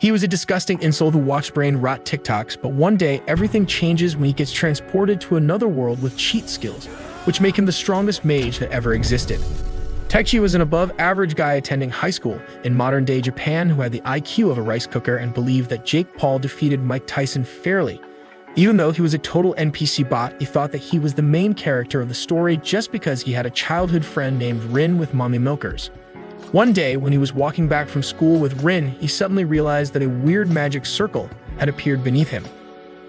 He was a disgusting insult who watched brain rot TikToks, but one day everything changes when he gets transported to another world with cheat skills, which make him the strongest mage that ever existed. Taichi was an above-average guy attending high school in modern-day Japan who had the IQ of a rice cooker and believed that Jake Paul defeated Mike Tyson fairly. Even though he was a total NPC bot, he thought that he was the main character of the story just because he had a childhood friend named Rin with mommy milkers. One day, when he was walking back from school with Rin, he suddenly realized that a weird magic circle had appeared beneath him.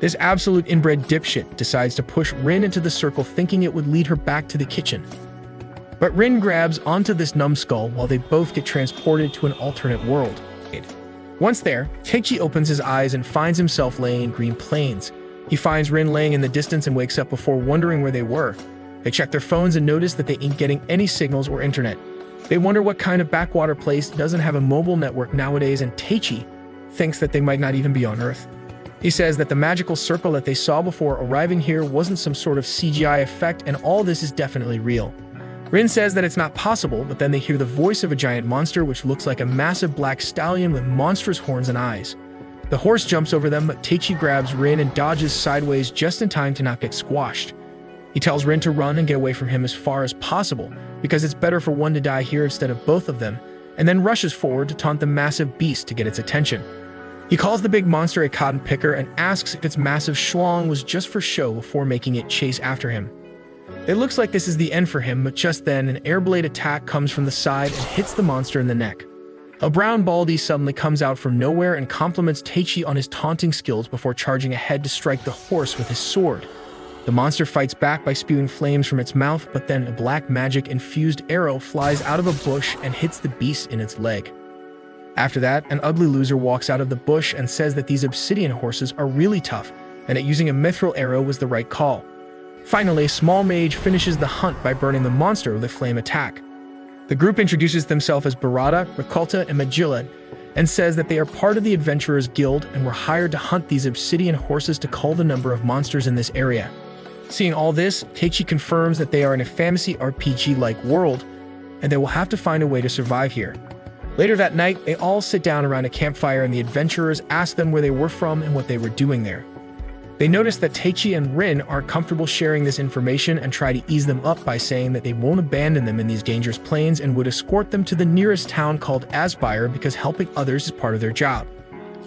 This absolute inbred dipshit decides to push Rin into the circle thinking it would lead her back to the kitchen. But Rin grabs onto this numbskull while they both get transported to an alternate world. Once there, Taichi opens his eyes and finds himself laying in green plains. He finds Rin laying in the distance and wakes up before wondering where they were. They check their phones and notice that they ain't getting any signals or internet. They wonder what kind of backwater place doesn't have a mobile network nowadays, and Taichi thinks that they might not even be on Earth. He says that the magical circle that they saw before arriving here wasn't some sort of CGI effect and all this is definitely real. Rin says that it's not possible, but then they hear the voice of a giant monster which looks like a massive black stallion with monstrous horns and eyes. The horse jumps over them, but Taichi grabs Rin and dodges sideways just in time to not get squashed. He tells Rin to run and get away from him as far as possible, because it's better for one to die here instead of both of them, and then rushes forward to taunt the massive beast to get its attention. He calls the big monster a cotton picker and asks if its massive schlong was just for show before making it chase after him. It looks like this is the end for him, but just then an air blade attack comes from the side and hits the monster in the neck. A brown baldy suddenly comes out from nowhere and compliments Taichi on his taunting skills before charging ahead to strike the horse with his sword. The monster fights back by spewing flames from its mouth, but then a black magic-infused arrow flies out of a bush and hits the beast in its leg. After that, an ugly loser walks out of the bush and says that these obsidian horses are really tough, and that using a mithril arrow was the right call. Finally, Small Mage finishes the hunt by burning the monster with a flame attack. The group introduces themselves as Barada, Riculta, and Magilla, and says that they are part of the Adventurers Guild and were hired to hunt these obsidian horses to cull the number of monsters in this area. Seeing all this, Taichi confirms that they are in a fantasy RPG-like world, and they will have to find a way to survive here. Later that night, they all sit down around a campfire and the adventurers ask them where they were from and what they were doing there. They notice that Taichi and Rin aren't comfortable sharing this information and try to ease them up by saying that they won't abandon them in these dangerous plains and would escort them to the nearest town called Aspire because helping others is part of their job.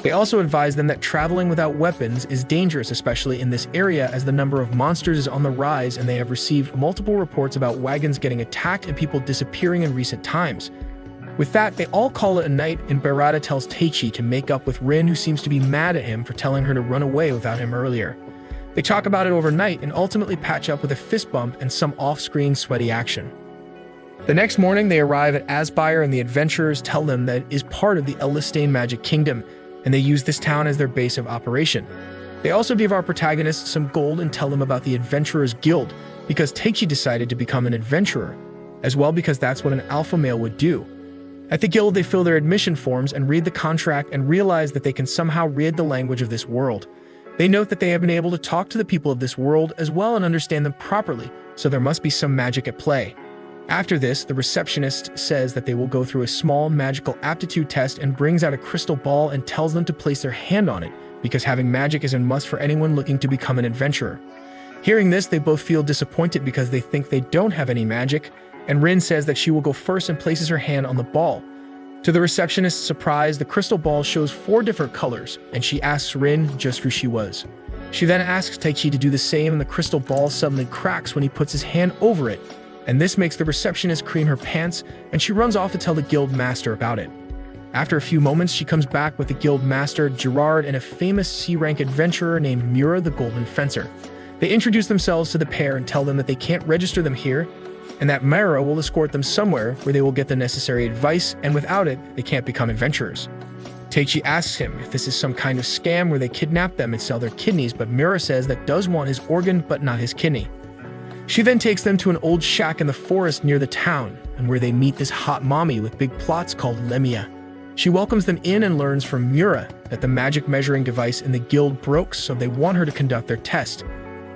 They also advise them that traveling without weapons is dangerous, especially in this area, as the number of monsters is on the rise and they have received multiple reports about wagons getting attacked and people disappearing in recent times. With that, they all call it a night, and Barada tells Taichi to make up with Rin, who seems to be mad at him for telling her to run away without him earlier. They talk about it overnight and ultimately patch up with a fist bump and some off-screen sweaty action. The next morning, they arrive at Aspire and the adventurers tell them that it is part of the Elistane Magic Kingdom, and they use this town as their base of operation. They also give our protagonists some gold and tell them about the Adventurers Guild, because Taichi decided to become an adventurer, as well because that's what an alpha male would do. At the guild, they fill their admission forms and read the contract and realize that they can somehow read the language of this world. They note that they have been able to talk to the people of this world as well and understand them properly, so there must be some magic at play. After this, the receptionist says that they will go through a small magical aptitude test and brings out a crystal ball and tells them to place their hand on it, because having magic is a must for anyone looking to become an adventurer. Hearing this, they both feel disappointed because they think they don't have any magic, and Rin says that she will go first and places her hand on the ball. To the receptionist's surprise, the crystal ball shows 4 different colors, and she asks Rin just who she was. She then asks Taichi to do the same, and the crystal ball suddenly cracks when he puts his hand over it, and this makes the receptionist cream her pants, and she runs off to tell the guild master about it. After a few moments, she comes back with the guild master, Gerard, and a famous C-rank adventurer named Mura the Golden Fencer. They introduce themselves to the pair and tell them that they can't register them here, and that Mara will escort them somewhere where they will get the necessary advice, and without it, they can't become adventurers. Taichi asks him if this is some kind of scam where they kidnap them and sell their kidneys, but Mura says that does want his organ but not his kidney. She then takes them to an old shack in the forest near the town, and where they meet this hot mommy with big plots called Lemia. She welcomes them in and learns from Mura that the magic measuring device in the guild broke, so they want her to conduct their test.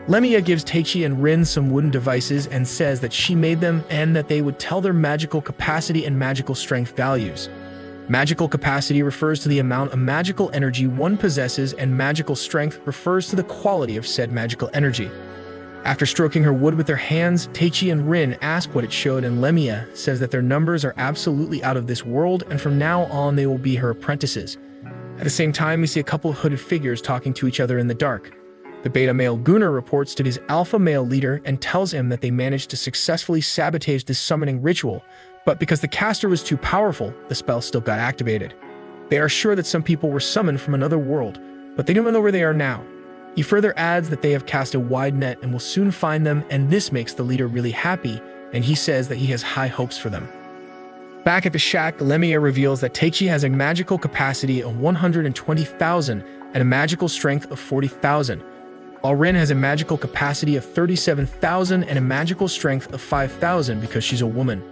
Lemia gives Taichi and Rin some wooden devices and says that she made them and that they would tell their magical capacity and magical strength values. Magical capacity refers to the amount of magical energy one possesses, and magical strength refers to the quality of said magical energy. After stroking her wood with their hands, Teichi and Rin ask what it showed, and Lemia says that their numbers are absolutely out of this world, and from now on they will be her apprentices. At the same time, we see a couple of hooded figures talking to each other in the dark. The beta male Gunnar reports to his alpha male leader and tells him that they managed to successfully sabotage this summoning ritual, but because the caster was too powerful, the spell still got activated. They are sure that some people were summoned from another world, but they don't know where they are now. He further adds that they have cast a wide net and will soon find them, and this makes the leader really happy, and he says that he has high hopes for them. Back at the shack, Lemia reveals that Teichi has a magical capacity of 120,000 and a magical strength of 40,000, while Rin has a magical capacity of 37,000 and a magical strength of 5,000 because she's a woman.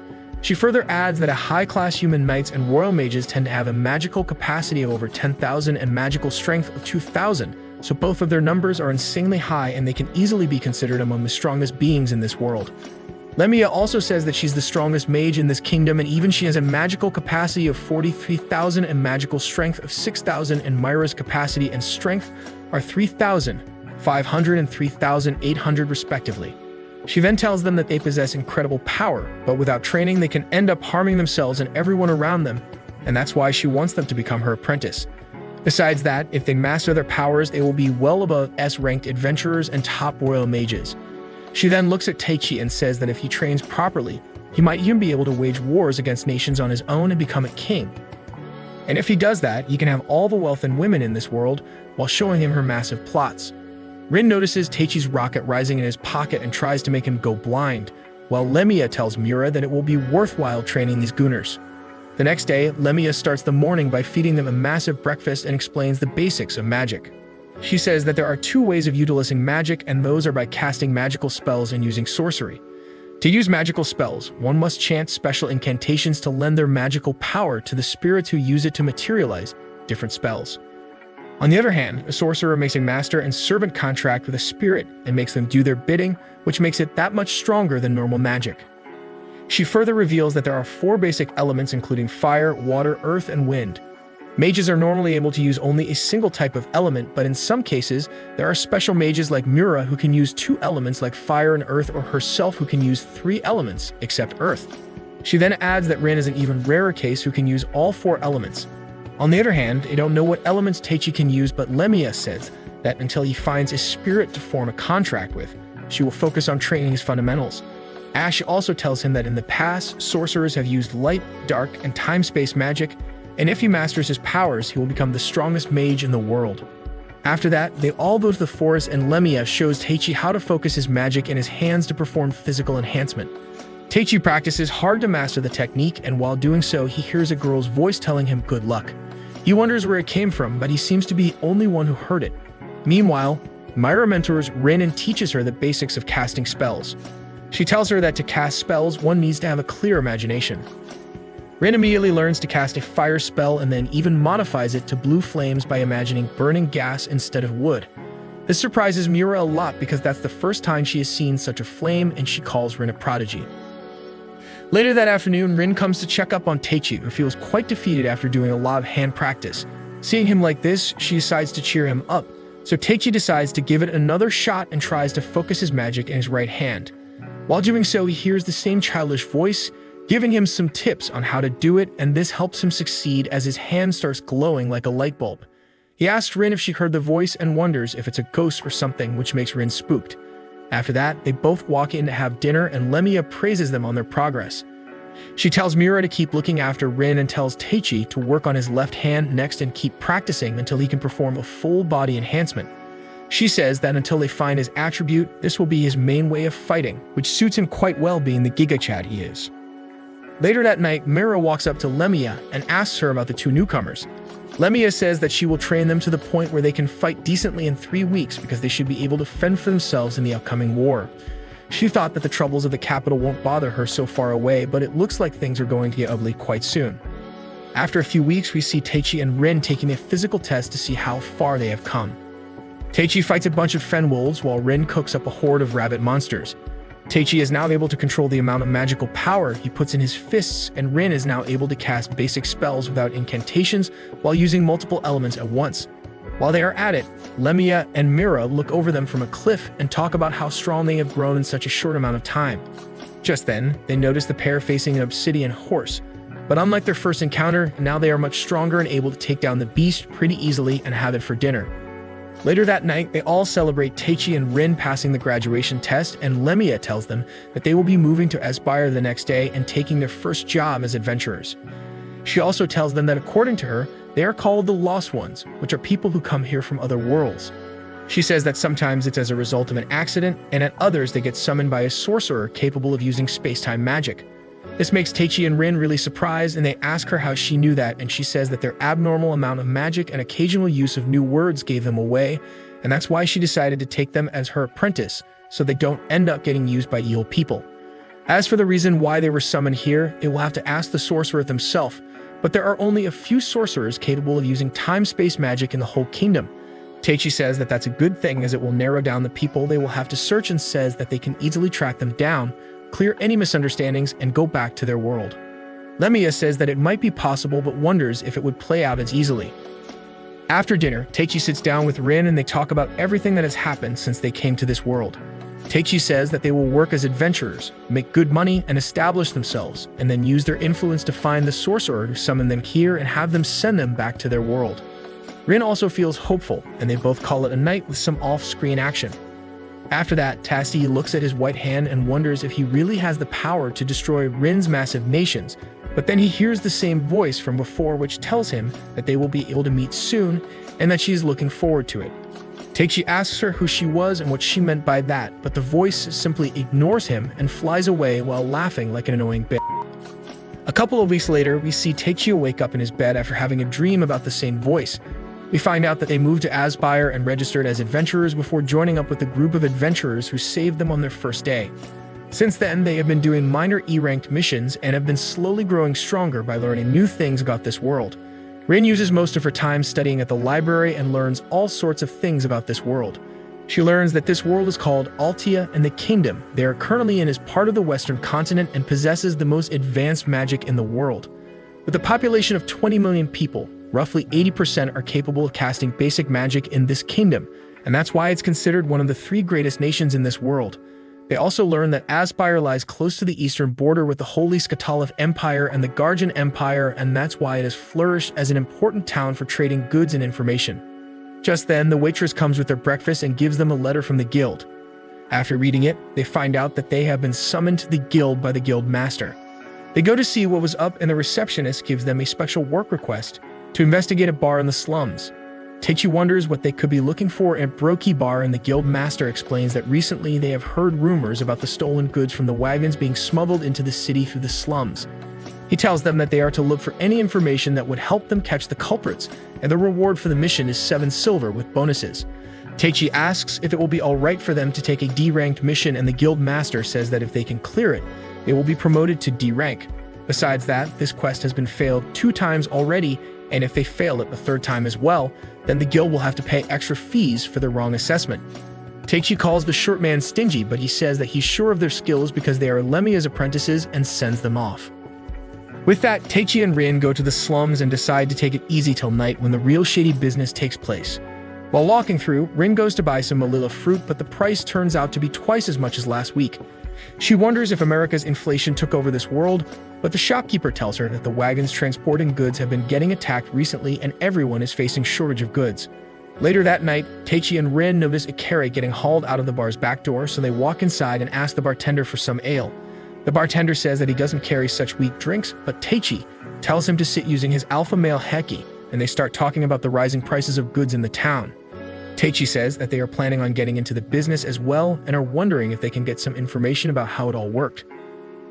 She further adds that a high-class human knights and royal mages tend to have a magical capacity of over 10,000 and magical strength of 2,000, so both of their numbers are insanely high and they can easily be considered among the strongest beings in this world. Lemia also says that she's the strongest mage in this kingdom, and even she has a magical capacity of 43,000 and magical strength of 6,000, and Myra's capacity and strength are 3,500 and 3,800 respectively. She then tells them that they possess incredible power, but without training they can end up harming themselves and everyone around them, and that's why she wants them to become her apprentice. Besides that, if they master their powers, they will be well above S-ranked adventurers and top royal mages. She then looks at Teichi and says that if he trains properly, he might even be able to wage wars against nations on his own and become a king. And if he does that, he can have all the wealth and women in this world while showing him her massive plots. Rin notices Teichi's rocket rising in his pocket and tries to make him go blind, while Lemia tells Mura that it will be worthwhile training these Gunnars. The next day, Lemia starts the morning by feeding them a massive breakfast and explains the basics of magic. She says that there are two ways of utilizing magic, and those are by casting magical spells and using sorcery. To use magical spells, one must chant special incantations to lend their magical power to the spirits who use it to materialize different spells. On the other hand, a sorcerer makes a master and servant contract with a spirit and makes them do their bidding, which makes it that much stronger than normal magic. She further reveals that there are 4 basic elements including fire, water, earth, and wind. Mages are normally able to use only a single type of element, but in some cases, there are special mages like Mura who can use 2 elements like fire and earth, or herself who can use 3 elements, except earth. She then adds that Rin is an even rarer case who can use all 4 elements. On the other hand, they don't know what elements Teichi can use, but Lemia says that until he finds a spirit to form a contract with, she will focus on training his fundamentals. Ash also tells him that in the past, sorcerers have used light, dark, and time-space magic, and if he masters his powers, he will become the strongest mage in the world. After that, they all go to the forest, and Lemia shows Teichi how to focus his magic in his hands to perform physical enhancement. Teichi practices hard to master the technique, and while doing so, he hears a girl's voice telling him good luck. He wonders where it came from, but he seems to be the only one who heard it. Meanwhile, Myra mentors Rin and teaches her the basics of casting spells. She tells her that to cast spells, one needs to have a clear imagination. Rin immediately learns to cast a fire spell and then even modifies it to blue flames by imagining burning gas instead of wood. This surprises Mura a lot because that's the first time she has seen such a flame, and she calls Rin a prodigy. Later that afternoon, Rin comes to check up on Teichi, who feels quite defeated after doing a lot of hand practice. Seeing him like this, she decides to cheer him up, so Teichi decides to give it another shot and tries to focus his magic in his right hand. While doing so, he hears the same childish voice, giving him some tips on how to do it, and this helps him succeed as his hand starts glowing like a light bulb. He asks Rin if she heard the voice and wonders if it's a ghost or something, which makes Rin spooked. After that, they both walk in to have dinner, and Lemia praises them on their progress. She tells Mura to keep looking after Rin and tells Teichi to work on his left hand next and keep practicing until he can perform a full body enhancement. She says that until they find his attribute, this will be his main way of fighting, which suits him quite well being the Giga Chad he is. Later that night, Mira walks up to Lemia and asks her about the 2 newcomers. Lemia says that she will train them to the point where they can fight decently in 3 weeks because they should be able to fend for themselves in the upcoming war. She thought that the troubles of the capital won't bother her so far away, but it looks like things are going to get ugly quite soon. After a few weeks, we see Teichi and Rin taking a physical test to see how far they have come. Teichi fights a bunch of fen wolves while Rin cooks up a horde of rabbit monsters. Teichi is now able to control the amount of magical power he puts in his fists, and Rin is now able to cast basic spells without incantations while using multiple elements at once. While they are at it, Lemia and Mira look over them from a cliff and talk about how strong they have grown in such a short amount of time. Just then, they notice the pair facing an obsidian horse, but unlike their first encounter, now they are much stronger and able to take down the beast pretty easily and have it for dinner. Later that night, they all celebrate Teichi and Rin passing the graduation test, and Lemia tells them that they will be moving to Aspire the next day and taking their first job as adventurers. She also tells them that according to her, they are called the Lost Ones, which are people who come here from other worlds. She says that sometimes it's as a result of an accident, and at others they get summoned by a sorcerer capable of using space-time magic. This makes Teichi and Rin really surprised, and they ask her how she knew that, and she says that their abnormal amount of magic and occasional use of new words gave them away, and that's why she decided to take them as her apprentice, so they don't end up getting used by evil people. As for the reason why they were summoned here, they will have to ask the sorcerer himself, but there are only a few sorcerers capable of using time-space magic in the whole kingdom. Teichi says that that's a good thing as it will narrow down the people they will have to search, and says that they can easily track them down, clear any misunderstandings, and go back to their world. Lemia says that it might be possible but wonders if it would play out as easily. After dinner, Teichi sits down with Rin and they talk about everything that has happened since they came to this world. Teichi says that they will work as adventurers, make good money, and establish themselves, and then use their influence to find the sorcerer who summoned them here and have them send them back to their world. Rin also feels hopeful, and they both call it a night with some off-screen action. After that, Tasti looks at his white hand and wonders if he really has the power to destroy Rin's massive nations, but then he hears the same voice from before which tells him that they will be able to meet soon and that she is looking forward to it. Teichi asks her who she was and what she meant by that, but the voice simply ignores him and flies away while laughing like an annoying bitch. A couple of weeks later, we see Teichi wake up in his bed after having a dream about the same voice. We find out that they moved to Aspire and registered as adventurers before joining up with a group of adventurers who saved them on their first day. Since then, they have been doing minor E-ranked missions and have been slowly growing stronger by learning new things about this world. Rin uses most of her time studying at the library and learns all sorts of things about this world. She learns that this world is called Altia, and the kingdom they are currently in is part of the Western continent and possesses the most advanced magic in the world. With a population of 20 million people, roughly 80% are capable of casting basic magic in this kingdom, and that's why it's considered one of the 3 greatest nations in this world. They also learn that Aspire lies close to the eastern border with the Holy Skatalev Empire and the Garjan Empire, and that's why it has flourished as an important town for trading goods and information. Just then, the waitress comes with their breakfast and gives them a letter from the guild. After reading it, they find out that they have been summoned to the guild by the guild master. They go to see what was up, and the receptionist gives them a special work request to investigate a bar in the slums. Teichi wonders what they could be looking for at Broki Bar, and the guild master explains that recently they have heard rumors about the stolen goods from the wagons being smuggled into the city through the slums. He tells them that they are to look for any information that would help them catch the culprits, and the reward for the mission is 7 silver with bonuses. Teichi asks if it will be alright for them to take a D-ranked mission, and the guild master says that if they can clear it, they will be promoted to D rank. Besides that, this quest has been failed 2 times already, and if they fail it the 3rd time as well, then the guild will have to pay extra fees for their wrong assessment. Teichi calls the short man stingy, but he says that he's sure of their skills because they are Lemia's apprentices and sends them off. With that, Teichi and Rin go to the slums and decide to take it easy till night when the real shady business takes place. While walking through, Rin goes to buy some Malila fruit, but the price turns out to be twice as much as last week. She wonders if America's inflation took over this world, but the shopkeeper tells her that the wagons transporting goods have been getting attacked recently and everyone is facing shortage of goods. Later that night, Teichi and Rin notice Ikari getting hauled out of the bar's back door, so they walk inside and ask the bartender for some ale. The bartender says that he doesn't carry such weak drinks, but Teichi tells him to sit using his alpha male Heki, and they start talking about the rising prices of goods in the town. Teichi says that they are planning on getting into the business as well and are wondering if they can get some information about how it all worked.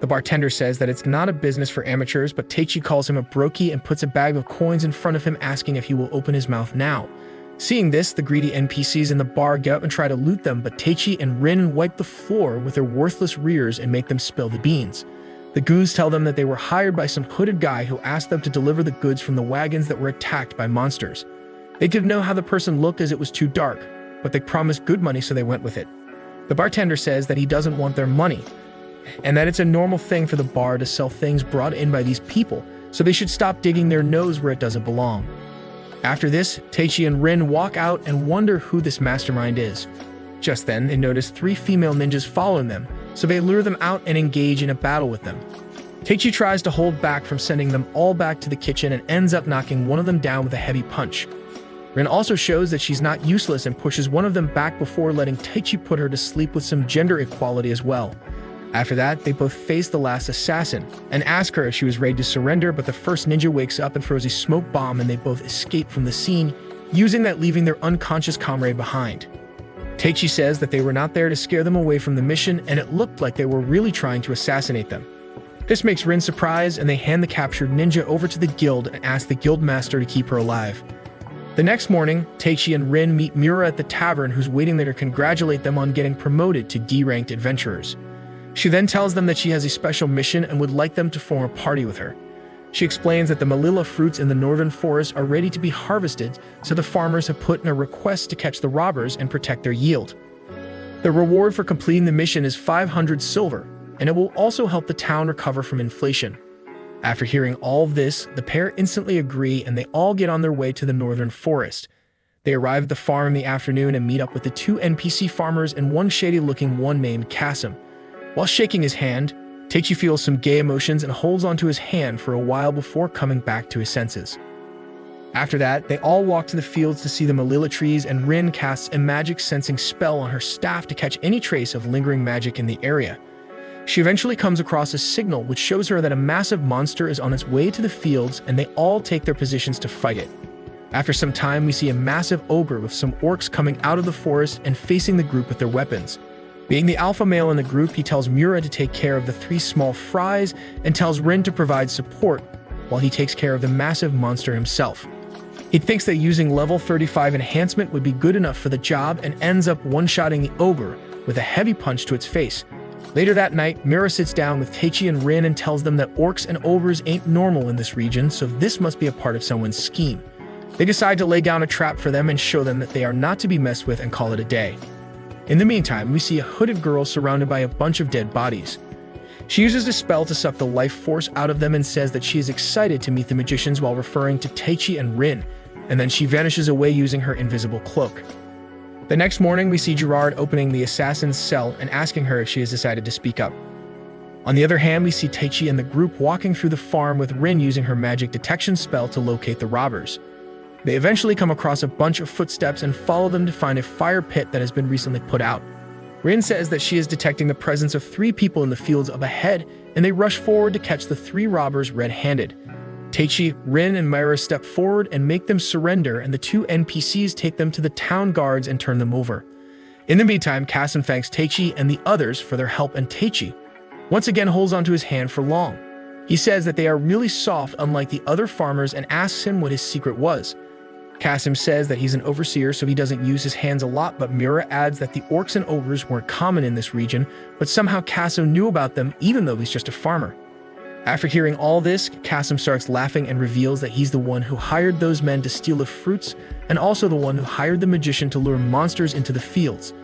The bartender says that it's not a business for amateurs, but Teichi calls him a brokey and puts a bag of coins in front of him, asking if he will open his mouth now. Seeing this, the greedy NPCs in the bar get up and try to loot them, but Teichi and Rin wipe the floor with their worthless rears and make them spill the beans. The goons tell them that they were hired by some hooded guy who asked them to deliver the goods from the wagons that were attacked by monsters. They didn't know how the person looked as it was too dark, but they promised good money, so they went with it. The bartender says that he doesn't want their money, and that it's a normal thing for the bar to sell things brought in by these people, so they should stop digging their nose where it doesn't belong. After this, Teichi and Rin walk out and wonder who this mastermind is. Just then, they notice 3 female ninjas following them, so they lure them out and engage in a battle with them. Teichi tries to hold back from sending them all back to the kitchen and ends up knocking one of them down with a heavy punch. Rin also shows that she's not useless and pushes one of them back before letting Teichi put her to sleep with some gender equality as well. After that, they both face the last assassin and ask her if she was ready to surrender, but the first ninja wakes up and throws a smoke bomb and they both escape from the scene, using that leaving their unconscious comrade behind. Teichi says that they were not there to scare them away from the mission and it looked like they were really trying to assassinate them. This makes Rin surprised and they hand the captured ninja over to the guild and ask the guild master to keep her alive. The next morning, Teichi and Rin meet Miura at the tavern, who's waiting there to congratulate them on getting promoted to D-ranked adventurers. She then tells them that she has a special mission and would like them to form a party with her. She explains that the Malila fruits in the northern forest are ready to be harvested, so the farmers have put in a request to catch the robbers and protect their yield. The reward for completing the mission is 500 silver, and it will also help the town recover from inflation. After hearing all of this, the pair instantly agree and they all get on their way to the northern forest. They arrive at the farm in the afternoon and meet up with the 2 NPC farmers and one shady-looking one named Kasim. While shaking his hand, Teichi feels some gay emotions and holds onto his hand for a while before coming back to his senses. After that, they all walk to the fields to see the Malila trees and Rin casts a magic sensing spell on her staff to catch any trace of lingering magic in the area. She eventually comes across a signal which shows her that a massive monster is on its way to the fields and they all take their positions to fight it. After some time, we see a massive ogre with some orcs coming out of the forest and facing the group with their weapons. Being the alpha male in the group, he tells Miura to take care of the 3 small fries and tells Rin to provide support while he takes care of the massive monster himself. He thinks that using level 35 enhancement would be good enough for the job and ends up one-shotting the ogre with a heavy punch to its face. Later that night, Miura sits down with Teichi and Rin and tells them that orcs and ogres ain't normal in this region, so this must be a part of someone's scheme. They decide to lay down a trap for them and show them that they are not to be messed with and call it a day. In the meantime, we see a hooded girl surrounded by a bunch of dead bodies. She uses a spell to suck the life force out of them and says that she is excited to meet the magicians while referring to Teichi and Rin, and then she vanishes away using her invisible cloak. The next morning, we see Gerard opening the assassin's cell and asking her if she has decided to speak up. On the other hand, we see Teichi and the group walking through the farm with Rin using her magic detection spell to locate the robbers. They eventually come across a bunch of footsteps and follow them to find a fire pit that has been recently put out. Rin says that she is detecting the presence of 3 people in the fields up ahead, and they rush forward to catch the 3 robbers red-handed. Teichi, Rin, and Miura step forward and make them surrender, and the 2 NPCs take them to the town guards and turn them over. In the meantime, Kasim thanks Teichi and the others for their help, and Teichi once again holds onto his hand for long. He says that they are really soft unlike the other farmers and asks him what his secret was. Kasim says that he's an overseer, so he doesn't use his hands a lot, but Miura adds that the orcs and ogres weren't common in this region, but somehow Kasim knew about them even though he's just a farmer. After hearing all this, Kasim starts laughing and reveals that he's the one who hired those men to steal the fruits and also the one who hired the magician to lure monsters into the fields.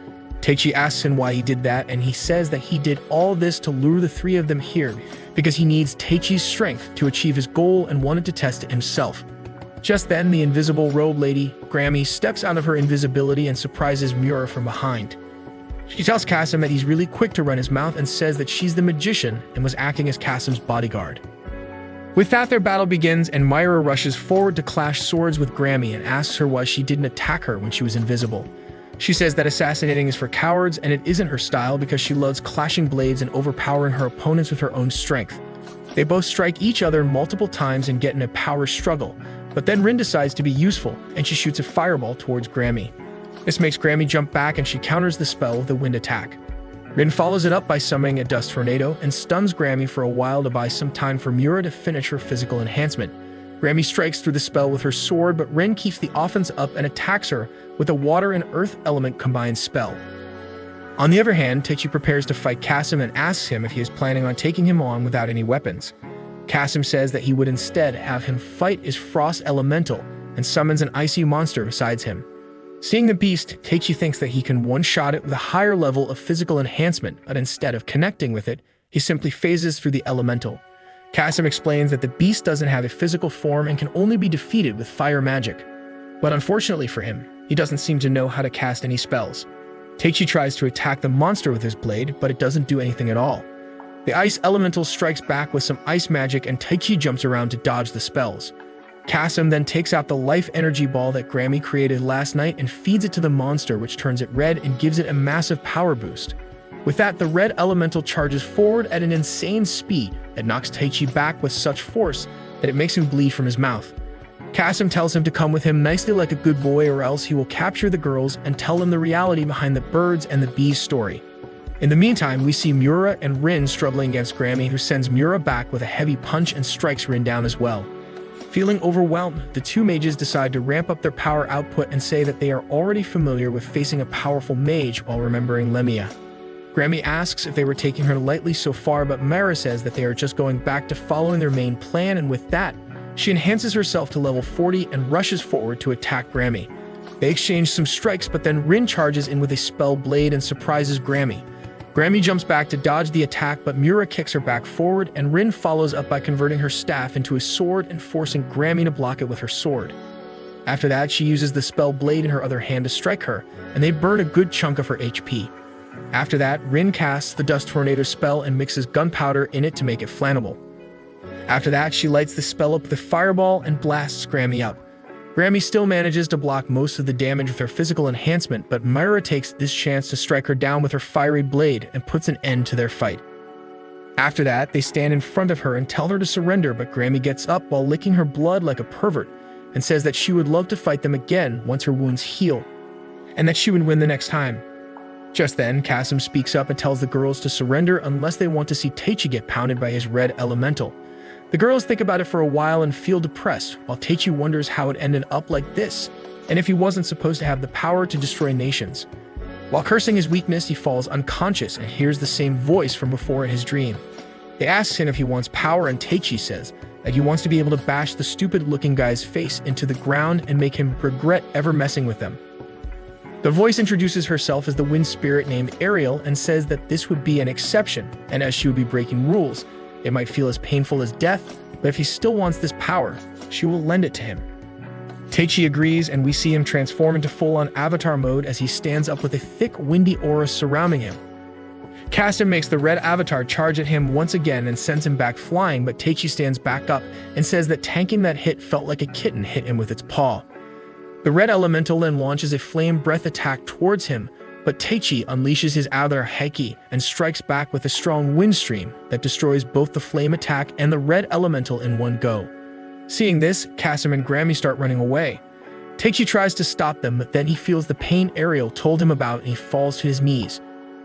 Teichi asks him why he did that, and he says that he did all this to lure the 3 of them here because he needs Teichi's strength to achieve his goal and wanted to test it himself. Just then, the invisible robe lady, Grammy, steps out of her invisibility and surprises Miura from behind. She tells Kasim that he's really quick to run his mouth and says that she's the magician and was acting as Kasim's bodyguard. With that, their battle begins and Miura rushes forward to clash swords with Grammy and asks her why she didn't attack her when she was invisible. She says that assassinating is for cowards and it isn't her style because she loves clashing blades and overpowering her opponents with her own strength. They both strike each other multiple times and get in a power struggle, but then Rin decides to be useful and she shoots a fireball towards Grammy. This makes Grammy jump back and she counters the spell with a wind attack. Rin follows it up by summoning a dust tornado and stuns Grammy for a while to buy some time for Miura to finish her physical enhancement. Grammy strikes through the spell with her sword, but Rin keeps the offense up and attacks her with a water and earth element combined spell. On the other hand, Teichi prepares to fight Kasim and asks him if he is planning on taking him on without any weapons. Kasim says that he would instead have him fight his frost elemental and summons an icy monster besides him. Seeing the beast, Teichi thinks that he can one-shot it with a higher level of physical enhancement, but instead of connecting with it, he simply phases through the elemental. Kasem explains that the beast doesn't have a physical form and can only be defeated with fire magic. But unfortunately for him, he doesn't seem to know how to cast any spells. Teichi tries to attack the monster with his blade, but it doesn't do anything at all. The ice elemental strikes back with some ice magic and Teichi jumps around to dodge the spells. Kasem then takes out the life energy ball that Grammy created last night and feeds it to the monster, which turns it red and gives it a massive power boost. With that, the red elemental charges forward at an insane speed and knocks Teichi back with such force that it makes him bleed from his mouth. Kasem tells him to come with him nicely like a good boy, or else he will capture the girls and tell them the reality behind the birds and the bees story. In the meantime, we see Miura and Rin struggling against Grammy, who sends Miura back with a heavy punch and strikes Rin down as well. Feeling overwhelmed, the two mages decide to ramp up their power output and say that they are already familiar with facing a powerful mage while remembering Lemia. Grammy asks if they were taking her lightly so far, but Mara says that they are just going back to following their main plan, and with that, she enhances herself to level 40 and rushes forward to attack Grammy. They exchange some strikes, but then Rin charges in with a spell blade and surprises Grammy. Grammy jumps back to dodge the attack, but Miura kicks her back forward, and Rin follows up by converting her staff into a sword and forcing Grammy to block it with her sword. After that, she uses the spell blade in her other hand to strike her, and they burn a good chunk of her HP. After that, Rin casts the Dust Tornado spell and mixes gunpowder in it to make it flammable. After that, she lights the spell up with a fireball and blasts Grammy up. Grammy still manages to block most of the damage with her physical enhancement, but Myra takes this chance to strike her down with her fiery blade and puts an end to their fight. After that, they stand in front of her and tell her to surrender, but Grammy gets up while licking her blood like a pervert and says that she would love to fight them again once her wounds heal, and that she would win the next time. Just then, Kasem speaks up and tells the girls to surrender unless they want to see Teichi get pounded by his red elemental. The girls think about it for a while and feel depressed, while Teichi wonders how it ended up like this, and if he wasn't supposed to have the power to destroy nations. While cursing his weakness, he falls unconscious and hears the same voice from before in his dream. They ask him if he wants power, and Teichi says that he wants to be able to bash the stupid-looking guy's face into the ground and make him regret ever messing with them. The voice introduces herself as the wind spirit named Ariel and says that this would be an exception, and as she would be breaking rules, it might feel as painful as death, but if he still wants this power, she will lend it to him. Teichi agrees, and we see him transform into full-on avatar mode as he stands up with a thick, windy aura surrounding him. Kasem makes the red avatar charge at him once again and sends him back flying, but Teichi stands back up and says that tanking that hit felt like a kitten hit him with its paw. The red elemental then launches a flame breath attack towards him, but Teichi unleashes his other Haikyuu and strikes back with a strong wind stream that destroys both the flame attack and the red elemental in one go. Seeing this, Kasem and Grammy start running away. Teichi tries to stop them, but then he feels the pain Ariel told him about and he falls to his knees.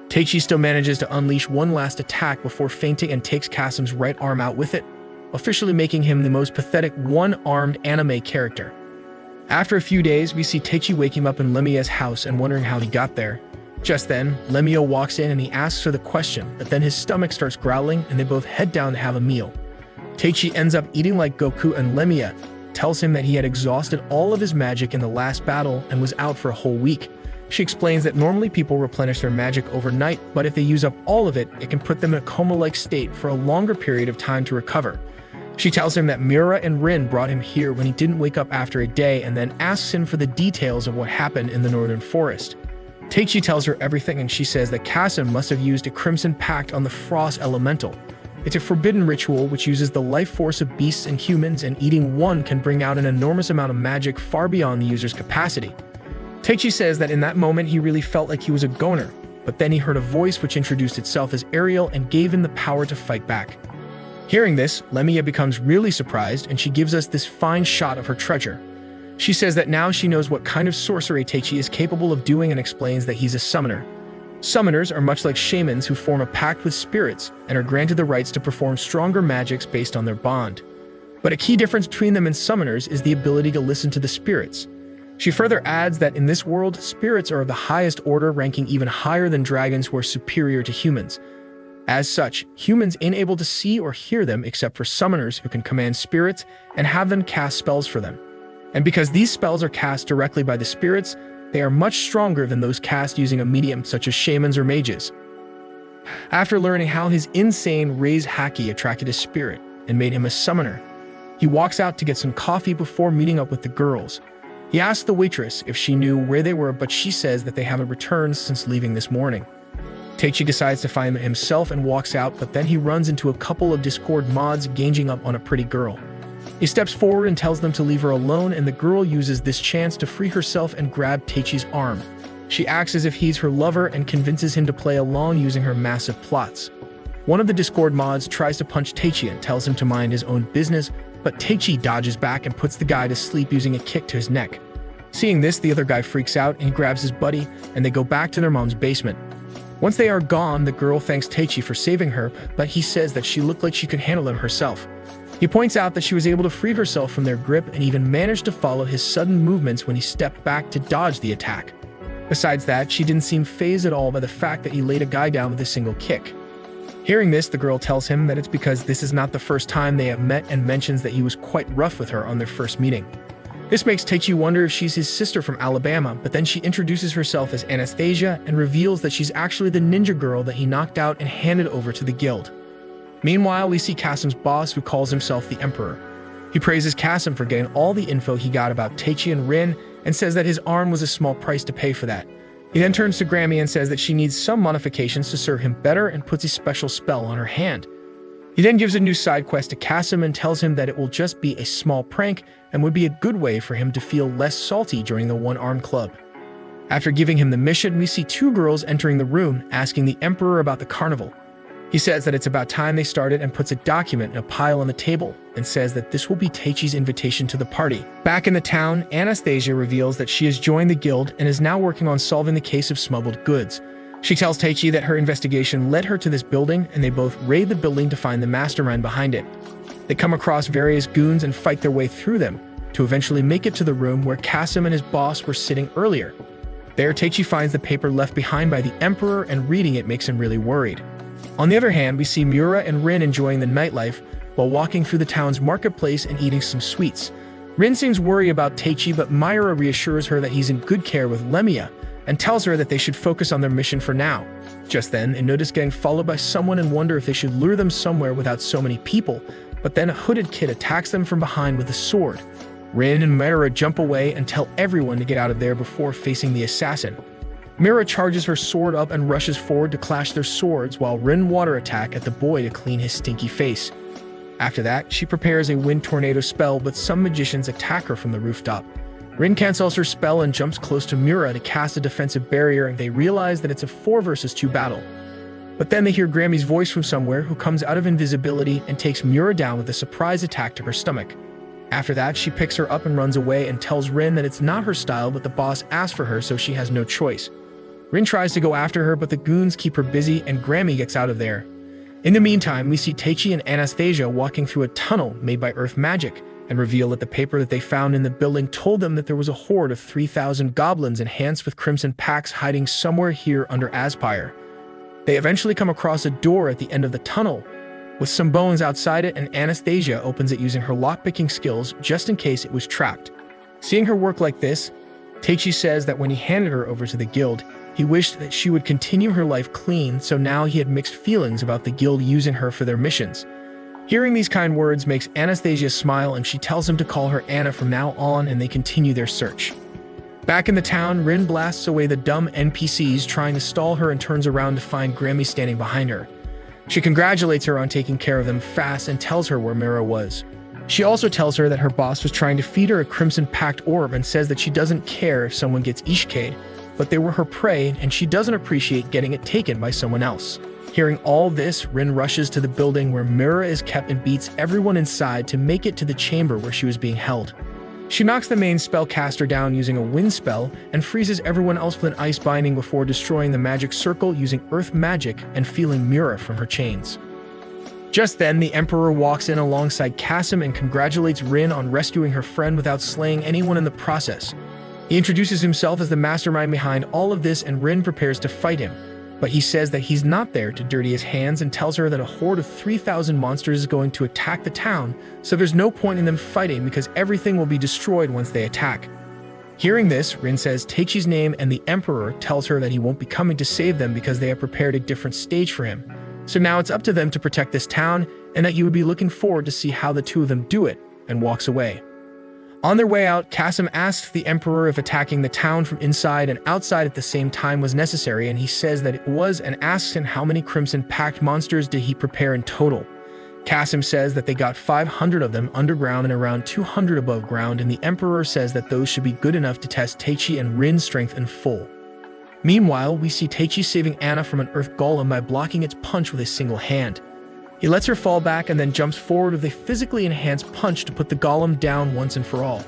Teichi still manages to unleash one last attack before fainting and takes Kasem's right arm out with it, officially making him the most pathetic one-armed anime character. After a few days, we see Teichi waking up in Lemia's house and wondering how he got there. Just then, Lemia walks in and he asks her the question, but then his stomach starts growling and they both head down to have a meal. Teichi ends up eating like Goku, and Lemia tells him that he had exhausted all of his magic in the last battle and was out for a whole week. She explains that normally people replenish their magic overnight, but if they use up all of it, it can put them in a coma-like state for a longer period of time to recover. She tells him that Miura and Rin brought him here when he didn't wake up after a day, and then asks him for the details of what happened in the northern forest. Teichi tells her everything, and she says that Kasem must have used a Crimson Pact on the Frost Elemental. It's a forbidden ritual which uses the life force of beasts and humans, and eating one can bring out an enormous amount of magic far beyond the user's capacity. Teichi says that in that moment he really felt like he was a goner, but then he heard a voice which introduced itself as Ariel and gave him the power to fight back. Hearing this, Lemia becomes really surprised, and she gives us this fine shot of her treasure. She says that now she knows what kind of sorcery Teichi is capable of doing and explains that he's a summoner. Summoners are much like shamans who form a pact with spirits and are granted the rights to perform stronger magics based on their bond. But a key difference between them and summoners is the ability to listen to the spirits. She further adds that in this world, spirits are of the highest order, ranking even higher than dragons who are superior to humans. As such, humans ain't able to see or hear them except for summoners who can command spirits and have them cast spells for them. And because these spells are cast directly by the spirits, they are much stronger than those cast using a medium such as shamans or mages. After learning how his insane raise haki attracted his spirit and made him a summoner, he walks out to get some coffee before meeting up with the girls. He asks the waitress if she knew where they were, but she says that they haven't returned since leaving this morning. Teichi decides to find them himself and walks out, but then he runs into a couple of Discord mods ganging up on a pretty girl. He steps forward and tells them to leave her alone, and the girl uses this chance to free herself and grab Teichi's arm. She acts as if he's her lover and convinces him to play along using her massive plots. One of the Discord mods tries to punch Teichi and tells him to mind his own business, but Teichi dodges back and puts the guy to sleep using a kick to his neck. Seeing this, the other guy freaks out and he grabs his buddy, and they go back to their mom's basement. Once they are gone, the girl thanks Teichi for saving her, but he says that she looked like she could handle him herself. He points out that she was able to free herself from their grip and even managed to follow his sudden movements when he stepped back to dodge the attack. Besides that, she didn't seem fazed at all by the fact that he laid a guy down with a single kick. Hearing this, the girl tells him that it's because this is not the first time they have met and mentions that he was quite rough with her on their first meeting. This makes Teichi wonder if she's his sister from Alabama, but then she introduces herself as Anastasia and reveals that she's actually the ninja girl that he knocked out and handed over to the guild. Meanwhile, we see Kasim's boss, who calls himself the Emperor. He praises Kasim for getting all the info he got about Teichi and Rin and says that his arm was a small price to pay for that. He then turns to Grammy and says that she needs some modifications to serve him better and puts a special spell on her hand. He then gives a new side quest to Kasim and tells him that it will just be a small prank and would be a good way for him to feel less salty during the one-arm club. After giving him the mission, we see two girls entering the room asking the Emperor about the carnival. He says that it's about time they started and puts a document in a pile on the table and says that this will be Teichi's invitation to the party. Back in the town, Anastasia reveals that she has joined the guild and is now working on solving the case of smuggled goods. She tells Teichi that her investigation led her to this building, and they both raid the building to find the mastermind behind it. They come across various goons and fight their way through them to eventually make it to the room where Kasim and his boss were sitting earlier. There, Teichi finds the paper left behind by the Emperor, and reading it makes him really worried. On the other hand, we see Miura and Rin enjoying the nightlife while walking through the town's marketplace and eating some sweets. Rin seems worried about Teichi, but Miura reassures her that he's in good care with Lemia and tells her that they should focus on their mission for now. Just then, they notice getting followed by someone and wonder if they should lure them somewhere without so many people, but then a hooded kid attacks them from behind with a sword. Rin and Miura jump away and tell everyone to get out of there before facing the assassin. Miura charges her sword up and rushes forward to clash their swords while Rin water attack at the boy to clean his stinky face. After that, she prepares a wind tornado spell, but some magicians attack her from the rooftop. Rin cancels her spell and jumps close to Miura to cast a defensive barrier, and they realize that it's a 4 versus 2 battle. But then they hear Grammy's voice from somewhere, who comes out of invisibility and takes Miura down with a surprise attack to her stomach. After that, she picks her up and runs away and tells Rin that it's not her style, but the boss asked for her, so she has no choice. Rin tries to go after her, but the goons keep her busy and Grammy gets out of there. In the meantime, we see Teichi and Anastasia walking through a tunnel made by earth magic and reveal that the paper that they found in the building told them that there was a horde of 3,000 goblins enhanced with crimson packs hiding somewhere here under Aspire. They eventually come across a door at the end of the tunnel with some bones outside it, and Anastasia opens it using her lockpicking skills just in case it was trapped. Seeing her work like this, Teichi says that when he handed her over to the guild, he wished that she would continue her life clean, so now he had mixed feelings about the guild using her for their missions. Hearing these kind words makes Anastasia smile, and she tells him to call her Anna from now on, and they continue their search. Back in the town, Rin blasts away the dumb NPCs trying to stall her and turns around to find Grammy standing behind her. She congratulates her on taking care of them fast and tells her where Mira was. She also tells her that her boss was trying to feed her a crimson packed orb and says that she doesn't care if someone gets Ishikade, but they were her prey and she doesn't appreciate getting it taken by someone else. Hearing all this, Rin rushes to the building where Mira is kept and beats everyone inside to make it to the chamber where she was being held. She knocks the main spellcaster down using a wind spell and freezes everyone else with an ice binding before destroying the magic circle using earth magic and feeling Mira from her chains. Just then, the Emperor walks in alongside Kasim and congratulates Rin on rescuing her friend without slaying anyone in the process. He introduces himself as the mastermind behind all of this, and Rin prepares to fight him, but he says that he's not there to dirty his hands and tells her that a horde of 3,000 monsters is going to attack the town, so there's no point in them fighting because everything will be destroyed once they attack. Hearing this, Rin says Teichi's name, and the Emperor tells her that he won't be coming to save them because they have prepared a different stage for him. So now it's up to them to protect this town, and that you would be looking forward to see how the two of them do it, and walks away. On their way out, Kasem asks the Emperor if attacking the town from inside and outside at the same time was necessary, and he says that it was, and asks him how many Crimson-packed monsters did he prepare in total. Kasem says that they got 500 of them underground and around 200 above ground, and the Emperor says that those should be good enough to test Teichi and Rin's strength in full. Meanwhile, we see Teichi saving Anna from an earth golem by blocking its punch with a single hand. He lets her fall back and then jumps forward with a physically enhanced punch to put the golem down once and for all.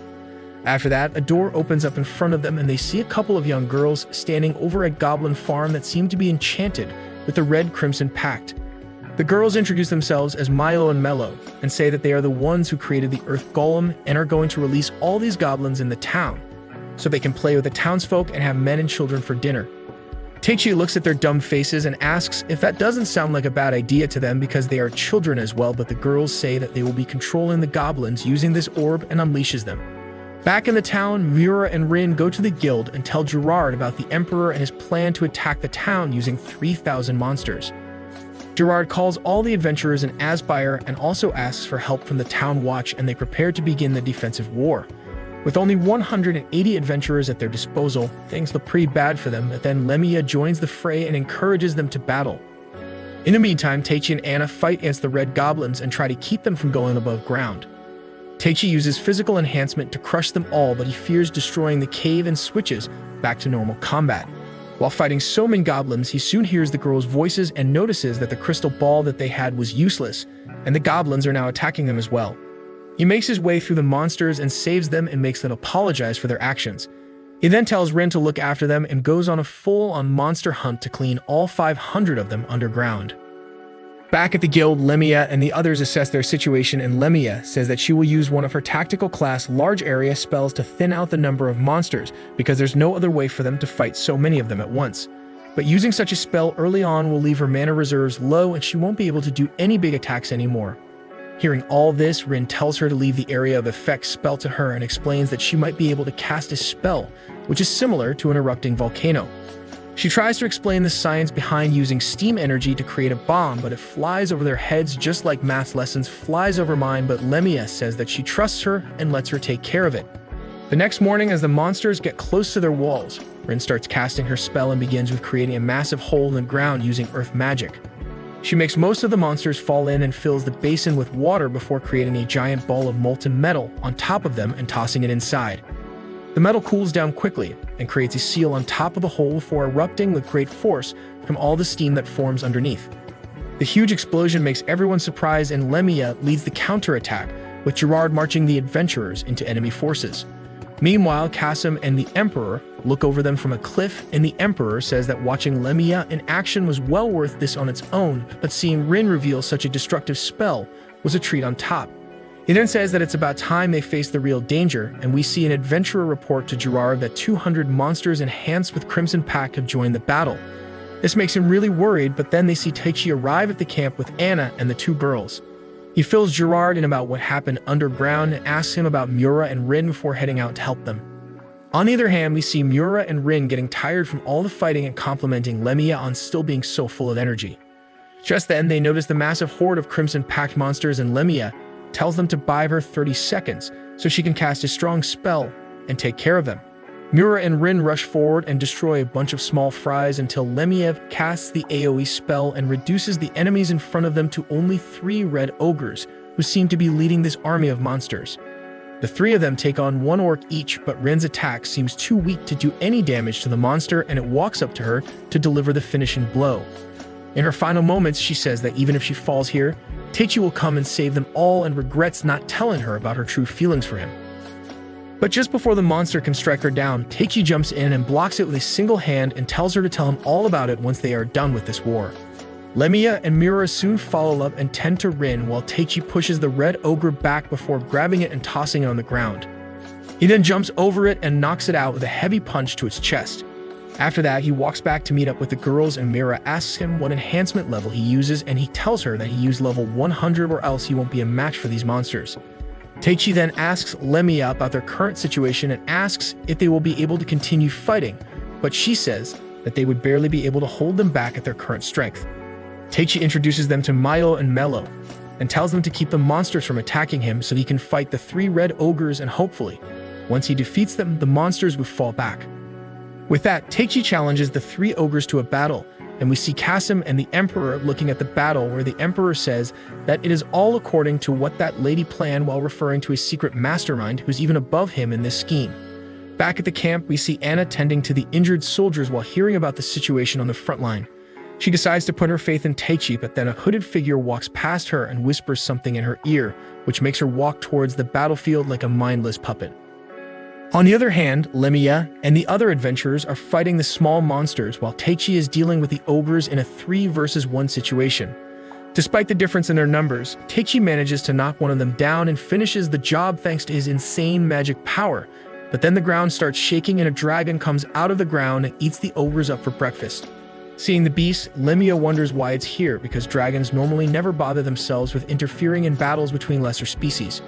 After that, a door opens up in front of them and they see a couple of young girls standing over a goblin farm that seem to be enchanted with the red crimson pact. The girls introduce themselves as Milo and Mello and say that they are the ones who created the earth golem and are going to release all these goblins in the town so they can play with the townsfolk and have men and children for dinner. Teichi looks at their dumb faces and asks if that doesn't sound like a bad idea to them because they are children as well, but the girls say that they will be controlling the goblins using this orb and unleashes them. Back in the town, Miura and Rin go to the guild and tell Gerard about the Emperor and his plan to attack the town using 3,000 monsters. Gerard calls all the adventurers in Aspire and also asks for help from the town watch, and they prepare to begin the defensive war. With only 180 adventurers at their disposal, things look pretty bad for them, but then Lemia joins the fray and encourages them to battle. In the meantime, Teichi and Anna fight against the red goblins and try to keep them from going above ground. Teichi uses physical enhancement to crush them all, but he fears destroying the cave and switches back to normal combat. While fighting so many goblins, he soon hears the girls' voices and notices that the crystal ball that they had was useless, and the goblins are now attacking them as well. He makes his way through the monsters and saves them and makes them apologize for their actions. He then tells Rin to look after them and goes on a full-on monster hunt to clean all 500 of them underground. Back at the guild, Lemia and the others assess their situation, and Lemia says that she will use one of her tactical class large area spells to thin out the number of monsters because there's no other way for them to fight so many of them at once. But using such a spell early on will leave her mana reserves low and she won't be able to do any big attacks anymore. Hearing all this, Rin tells her to leave the area of effect spell to her and explains that she might be able to cast a spell, which is similar to an erupting volcano. She tries to explain the science behind using steam energy to create a bomb, but it flies over their heads just like math lessons flies over mine, but Lemia says that she trusts her and lets her take care of it. The next morning, as the monsters get close to their walls, Rin starts casting her spell and begins with creating a massive hole in the ground using earth magic. She makes most of the monsters fall in and fills the basin with water before creating a giant ball of molten metal on top of them and tossing it inside. The metal cools down quickly and creates a seal on top of the hole before erupting with great force from all the steam that forms underneath. The huge explosion makes everyone surprised, and Lemia leads the counterattack, with Gerard marching the adventurers into enemy forces. Meanwhile, Kasem and the Emperor look over them from a cliff, and the Emperor says that watching Lemia in action was well worth this on its own, but seeing Rin reveal such a destructive spell was a treat on top. He then says that it's about time they face the real danger, and we see an adventurer report to Gerard that 200 monsters enhanced with Crimson Pact have joined the battle. This makes him really worried, but then they see Teichi arrive at the camp with Anna and the two girls. He fills Gerard in about what happened underground and asks him about Miura and Rin before heading out to help them. On the other hand, we see Miura and Rin getting tired from all the fighting and complimenting Lemia on still being so full of energy. Just then, they notice the massive horde of Crimson Pact monsters, and Lemia tells them to buy her 30 seconds so she can cast a strong spell and take care of them. Miura and Rin rush forward and destroy a bunch of small fries until Lemiev casts the AoE spell and reduces the enemies in front of them to only 3 red ogres, who seem to be leading this army of monsters. The 3 of them take on 1 orc each, but Rin's attack seems too weak to do any damage to the monster, and it walks up to her to deliver the finishing blow. In her final moments, she says that even if she falls here, Teichi will come and save them all, and regrets not telling her about her true feelings for him. But just before the monster can strike her down, Teichi jumps in and blocks it with a single hand and tells her to tell him all about it once they are done with this war. Lemia and Miura soon follow up and tend to Rin while Teichi pushes the red ogre back before grabbing it and tossing it on the ground. He then jumps over it and knocks it out with a heavy punch to its chest. After that, he walks back to meet up with the girls, and Miura asks him what enhancement level he uses, and he tells her that he used level 100 or else he won't be a match for these monsters. Teichi then asks Lemia about their current situation and asks if they will be able to continue fighting, but she says that they would barely be able to hold them back at their current strength. Teichi introduces them to Mayo and Mello, and tells them to keep the monsters from attacking him so he can fight the 3 red ogres, and hopefully, once he defeats them, the monsters would fall back. With that, Teichi challenges the 3 ogres to a battle, and we see Kasim and the Emperor looking at the battle, where the Emperor says that it is all according to what that lady planned, while referring to a secret mastermind who's even above him in this scheme. Back at the camp, we see Anna tending to the injured soldiers while hearing about the situation on the front line. She decides to put her faith in Teichi, but then a hooded figure walks past her and whispers something in her ear, which makes her walk towards the battlefield like a mindless puppet. On the other hand, Lemia and the other adventurers are fighting the small monsters, while Teichi is dealing with the ogres in a 3 versus 1 situation. Despite the difference in their numbers, Teichi manages to knock one of them down and finishes the job thanks to his insane magic power. But then the ground starts shaking and a dragon comes out of the ground and eats the ogres up for breakfast. Seeing the beast, Lemia wonders why it's here, because dragons normally never bother themselves with interfering in battles between lesser species.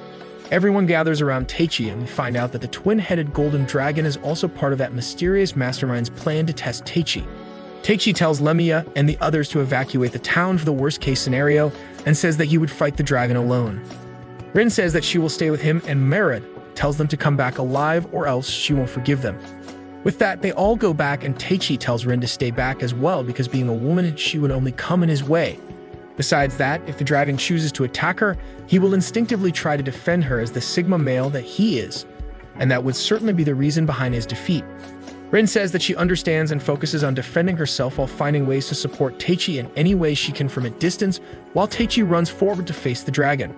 Everyone gathers around Teichi, and we find out that the twin-headed golden dragon is also part of that mysterious mastermind's plan to test Teichi. Teichi tells Lemia and the others to evacuate the town for the worst-case scenario, and says that he would fight the dragon alone. Rin says that she will stay with him, and Merid tells them to come back alive or else she won't forgive them. With that, they all go back, and Teichi tells Rin to stay back as well, because being a woman, she would only come in his way. Besides that, if the dragon chooses to attack her, he will instinctively try to defend her as the Sigma male that he is, and that would certainly be the reason behind his defeat. Rin says that she understands and focuses on defending herself while finding ways to support Teichi in any way she can from a distance, while Teichi runs forward to face the dragon.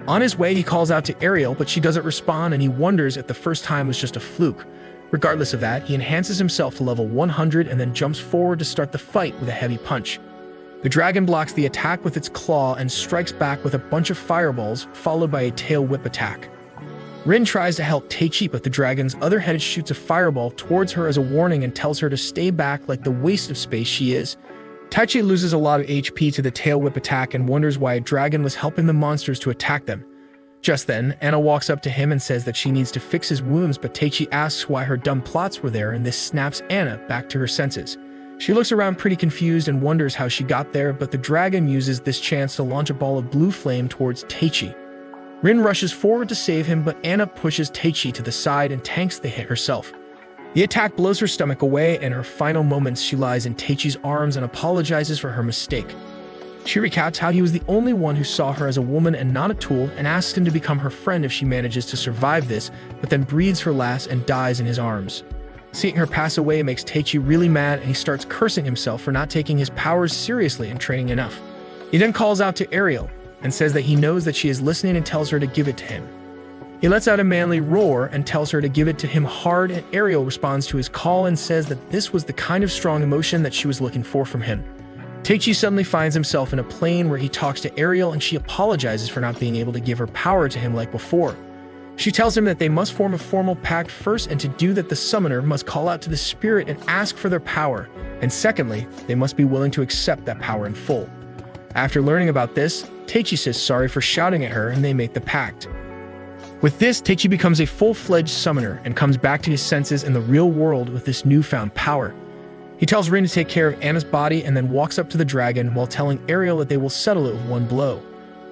On his way, he calls out to Ariel, but she doesn't respond, and he wonders if the first time was just a fluke. Regardless of that, he enhances himself to level 100 and then jumps forward to start the fight with a heavy punch. The dragon blocks the attack with its claw and strikes back with a bunch of fireballs, followed by a tail whip attack. Rin tries to help Teichi, but the dragon's other head shoots a fireball towards her as a warning and tells her to stay back like the waste of space she is. Teichi loses a lot of HP to the tail whip attack and wonders why a dragon was helping the monsters to attack them. Just then, Anna walks up to him and says that she needs to fix his wounds, but Teichi asks why her dumb plots were there, and this snaps Anna back to her senses. She looks around pretty confused and wonders how she got there, but the dragon uses this chance to launch a ball of blue flame towards Teichi. Rin rushes forward to save him, but Anna pushes Teichi to the side and tanks the hit herself. The attack blows her stomach away, and in her final moments she lies in Teichi's arms and apologizes for her mistake. She recounts how he was the only one who saw her as a woman and not a tool, and asks him to become her friend if she manages to survive this, but then breathes her last and dies in his arms. Seeing her pass away makes Teichi really mad, and he starts cursing himself for not taking his powers seriously and training enough. He then calls out to Ariel and says that he knows that she is listening and tells her to give it to him. He lets out a manly roar and tells her to give it to him hard, and Ariel responds to his call and says that this was the kind of strong emotion that she was looking for from him. Teichi suddenly finds himself in a plane where he talks to Ariel, and she apologizes for not being able to give her power to him like before. She tells him that they must form a formal pact first, and to do that the summoner must call out to the spirit and ask for their power, and secondly, they must be willing to accept that power in full. After learning about this, Teichi says sorry for shouting at her, and they make the pact. With this, Teichi becomes a full-fledged summoner and comes back to his senses in the real world with this newfound power. He tells Rin to take care of Anna's body and then walks up to the dragon while telling Ariel that they will settle it with one blow.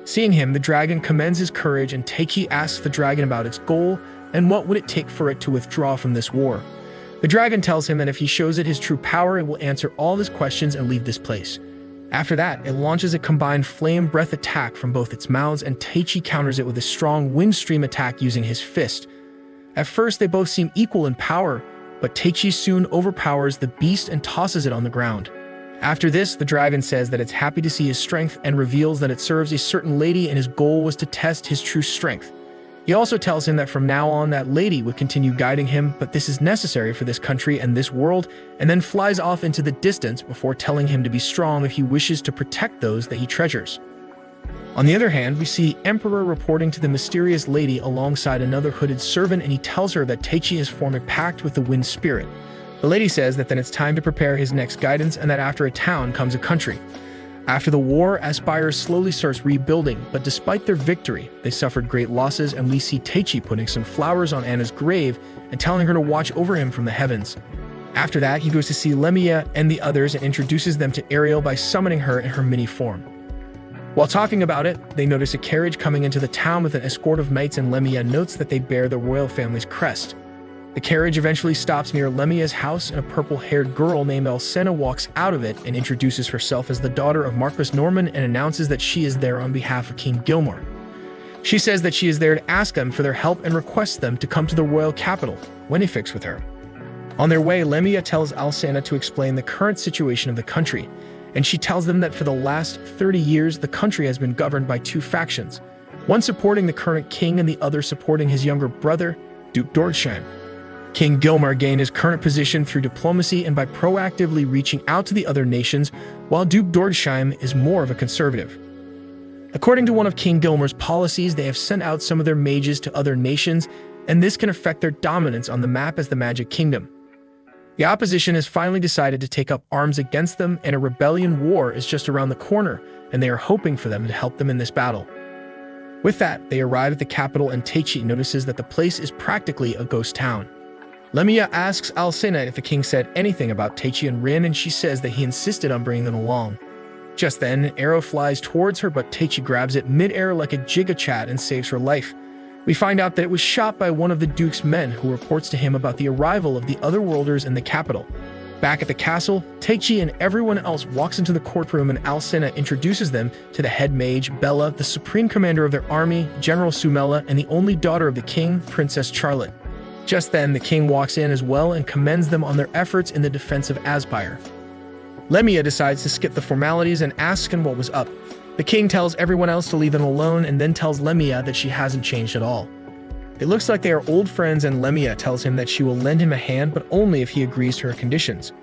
Seeing him, the dragon commends his courage, and Teichi asks the dragon about its goal and what would it take for it to withdraw from this war. The dragon tells him that if he shows it his true power, it will answer all his questions and leave this place. After that, it launches a combined flame breath attack from both its mouths, and Teichi counters it with a strong wind stream attack using his fist. At first, they both seem equal in power, but Teichi soon overpowers the beast and tosses it on the ground. After this, the dragon says that it's happy to see his strength and reveals that it serves a certain lady, and his goal was to test his true strength. He also tells him that from now on that lady would continue guiding him, but this is necessary for this country and this world, and then flies off into the distance before telling him to be strong if he wishes to protect those that he treasures. On the other hand, we see the Emperor reporting to the mysterious lady alongside another hooded servant, and he tells her that Teichi has formed a pact with the wind spirit. The lady says that then it's time to prepare his next guidance, and that after a town comes a country. After the war, Aspire slowly starts rebuilding, but despite their victory, they suffered great losses, and we see Teichi putting some flowers on Anna's grave and telling her to watch over him from the heavens. After that, he goes to see Lemia and the others and introduces them to Ariel by summoning her in her mini form. While talking about it, they notice a carriage coming into the town with an escort of knights, and Lemia notes that they bear the royal family's crest. The carriage eventually stops near Lemia's house, and a purple-haired girl named Alcena walks out of it and introduces herself as the daughter of Marquis Norman and announces that she is there on behalf of King Gilmore. She says that she is there to ask them for their help and requests them to come to the royal capital when they fix with her. On their way, Lemia tells Alcena to explain the current situation of the country, and she tells them that for the last 30 years, the country has been governed by two factions, one supporting the current king and the other supporting his younger brother, Duke Dordsheim. King Gilmore gained his current position through diplomacy and by proactively reaching out to the other nations, while Duke Dordsheim is more of a conservative. According to one of King Gilmore's policies, they have sent out some of their mages to other nations, and this can affect their dominance on the map as the Magic Kingdom. The opposition has finally decided to take up arms against them, and a rebellion war is just around the corner, and they are hoping for them to help them in this battle. With that, they arrive at the capital, and Teichi notices that the place is practically a ghost town. Lemia asks Alcena if the king said anything about Teichi and Rin, and she says that he insisted on bringing them along. Just then, an arrow flies towards her, but Teichi grabs it mid-air like a Giga-Chat and saves her life. We find out that it was shot by one of the Duke's men, who reports to him about the arrival of the otherworlders in the capital. Back at the castle, Teichi and everyone else walks into the courtroom, and Alcena introduces them to the head mage, Bella, the supreme commander of their army, General Sumela, and the only daughter of the king, Princess Charlotte. Just then, the king walks in as well and commends them on their efforts in the defense of Aspire. Lemia decides to skip the formalities and asks him what was up. The king tells everyone else to leave them alone and then tells Lemia that she hasn't changed at all. It looks like they are old friends, and Lemia tells him that she will lend him a hand, but only if he agrees to her conditions.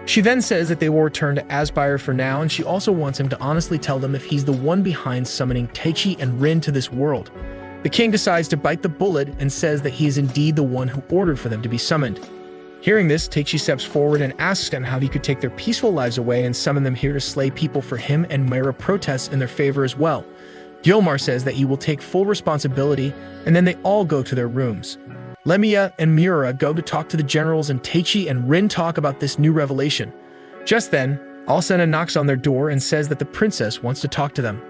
She then says that they will return to Aspire for now, and she also wants him to honestly tell them if he's the one behind summoning Teichi and Rin to this world. The king decides to bite the bullet and says that he is indeed the one who ordered for them to be summoned. Hearing this, Teichi steps forward and asks them how he could take their peaceful lives away and summon them here to slay people for him, and Myra protests in their favor as well. Gilmore says that he will take full responsibility, and then they all go to their rooms. Lemia and Miura go to talk to the generals, and Teichi and Rin talk about this new revelation. Just then, Alcena knocks on their door and says that the princess wants to talk to them.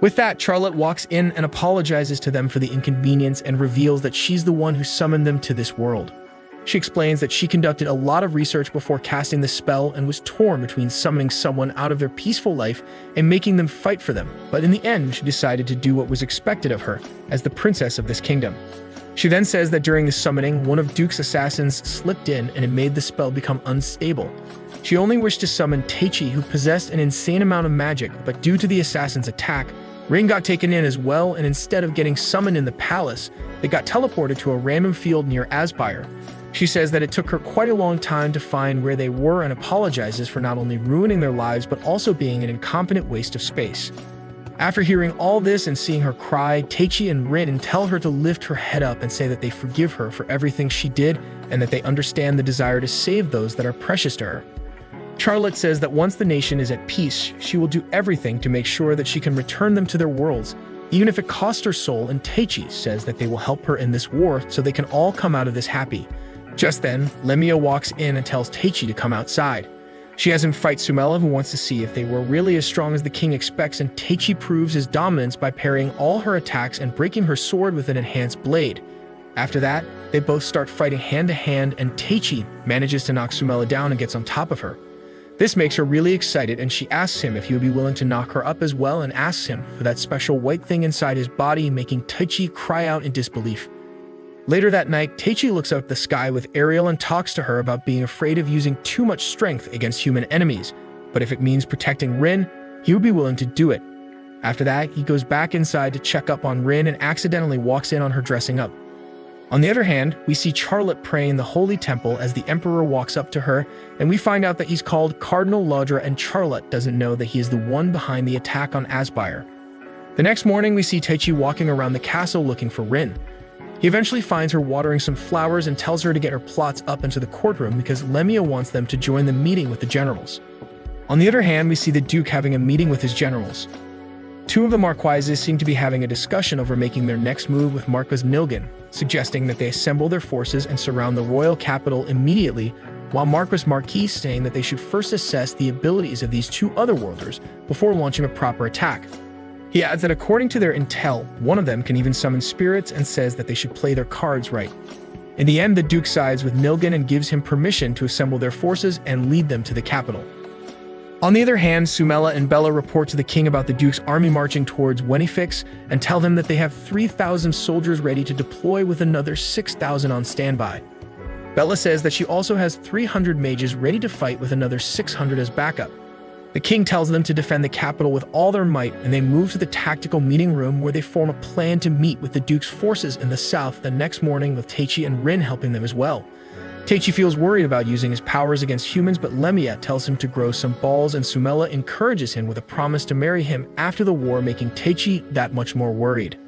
With that, Charlotte walks in and apologizes to them for the inconvenience and reveals that she's the one who summoned them to this world. She explains that she conducted a lot of research before casting the spell and was torn between summoning someone out of their peaceful life and making them fight for them, but in the end, she decided to do what was expected of her as the princess of this kingdom. She then says that during the summoning, one of Duke's assassins slipped in and it made the spell become unstable. She only wished to summon Teichi, who possessed an insane amount of magic, but due to the assassin's attack, Rin got taken in as well, and instead of getting summoned in the palace, they got teleported to a random field near Aspire. She says that it took her quite a long time to find where they were and apologizes for not only ruining their lives but also being an incompetent waste of space. After hearing all this and seeing her cry, Teichi and Rin tell her to lift her head up and say that they forgive her for everything she did and that they understand the desire to save those that are precious to her. Charlotte says that once the nation is at peace, she will do everything to make sure that she can return them to their worlds, even if it costs her soul, and Teichi says that they will help her in this war so they can all come out of this happy. Just then, Lemia walks in and tells Teichi to come outside. She has him fight Sumela, who wants to see if they were really as strong as the king expects, and Teichi proves his dominance by parrying all her attacks and breaking her sword with an enhanced blade. After that, they both start fighting hand to hand, and Teichi manages to knock Sumela down and gets on top of her. This makes her really excited, and she asks him if he would be willing to knock her up as well and asks him for that special white thing inside his body, making Teichi cry out in disbelief. Later that night, Teichi looks up at the sky with Ariel and talks to her about being afraid of using too much strength against human enemies, but if it means protecting Rin, he would be willing to do it. After that, he goes back inside to check up on Rin and accidentally walks in on her dressing up. On the other hand, we see Charlotte praying in the Holy Temple as the Emperor walks up to her, and we find out that he's called Cardinal Laudra, and Charlotte doesn't know that he is the one behind the attack on Aspire. The next morning, we see Teichi walking around the castle looking for Rin. He eventually finds her watering some flowers and tells her to get her plots up into the courtroom because Lemia wants them to join the meeting with the generals. On the other hand, we see the Duke having a meeting with his generals. Two of the Marquises seem to be having a discussion over making their next move with Marquis Nilgen, suggesting that they assemble their forces and surround the royal capital immediately, while Marquis saying that they should first assess the abilities of these two otherworlders before launching a proper attack. He adds that according to their intel, one of them can even summon spirits and says that they should play their cards right. In the end, the Duke sides with Nilgen and gives him permission to assemble their forces and lead them to the capital. On the other hand, Sumela and Bella report to the king about the Duke's army marching towards Wenifix and tell them that they have 3,000 soldiers ready to deploy with another 6,000 on standby. Bella says that she also has 300 mages ready to fight with another 600 as backup. The king tells them to defend the capital with all their might, and they move to the tactical meeting room where they form a plan to meet with the Duke's forces in the south the next morning, with Teichi and Rin helping them as well. Teichi feels worried about using his powers against humans, but Lemia tells him to grow some balls, and Sumela encourages him with a promise to marry him after the war, making Teichi that much more worried.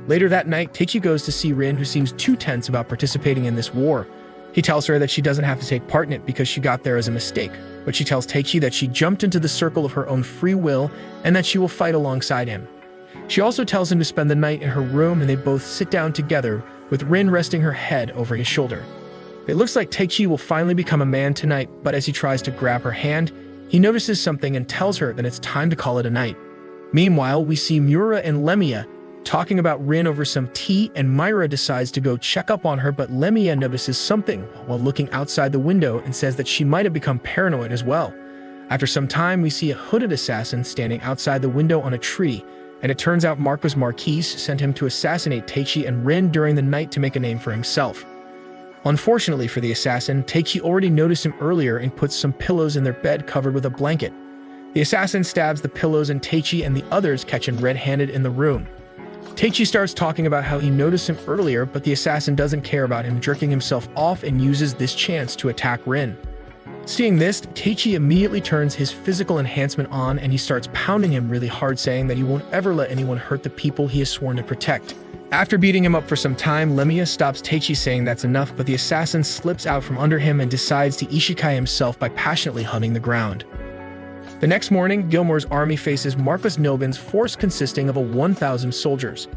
Later that night, Teichi goes to see Rin, who seems too tense about participating in this war. He tells her that she doesn't have to take part in it because she got there as a mistake, but she tells Teichi that she jumped into the circle of her own free will and that she will fight alongside him. She also tells him to spend the night in her room, and they both sit down together, with Rin resting her head over his shoulder. It looks like Teichi will finally become a man tonight, but as he tries to grab her hand, he notices something and tells her that it's time to call it a night. Meanwhile, we see Miura and Lemia talking about Rin over some tea, and Myra decides to go check up on her, but Lemia notices something while looking outside the window and says that she might have become paranoid as well. After some time, we see a hooded assassin standing outside the window on a tree, and it turns out Marquis sent him to assassinate Teichi and Rin during the night to make a name for himself. Unfortunately for the assassin, Teichi already noticed him earlier and puts some pillows in their bed covered with a blanket. The assassin stabs the pillows, and Teichi and the others catch him red-handed in the room. Teichi starts talking about how he noticed him earlier, but the assassin doesn't care about him jerking himself off and uses this chance to attack Rin. Seeing this, Teichi immediately turns his physical enhancement on, and he starts pounding him really hard, saying that he won't ever let anyone hurt the people he has sworn to protect. After beating him up for some time, Lemia stops Teichi, saying that's enough, but the assassin slips out from under him and decides to isekai himself by passionately hugging the ground. The next morning, Gilmore's army faces Marquis Nilgen's force consisting of 1,000 soldiers.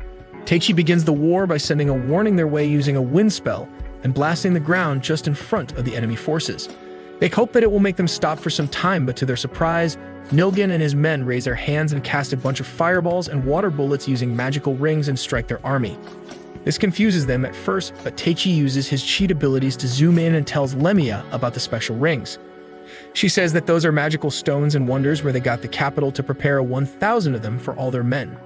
Teichi begins the war by sending a warning their way using a wind spell and blasting the ground just in front of the enemy forces. They hope that it will make them stop for some time, but to their surprise, Nilgen and his men raise their hands and cast a bunch of fireballs and water bullets using magical rings and strike their army. This confuses them at first, but Teichi uses his cheat abilities to zoom in and tells Lemia about the special rings. She says that those are magical stones and wonders where they got the capital to prepare 1,000 of them for all their men.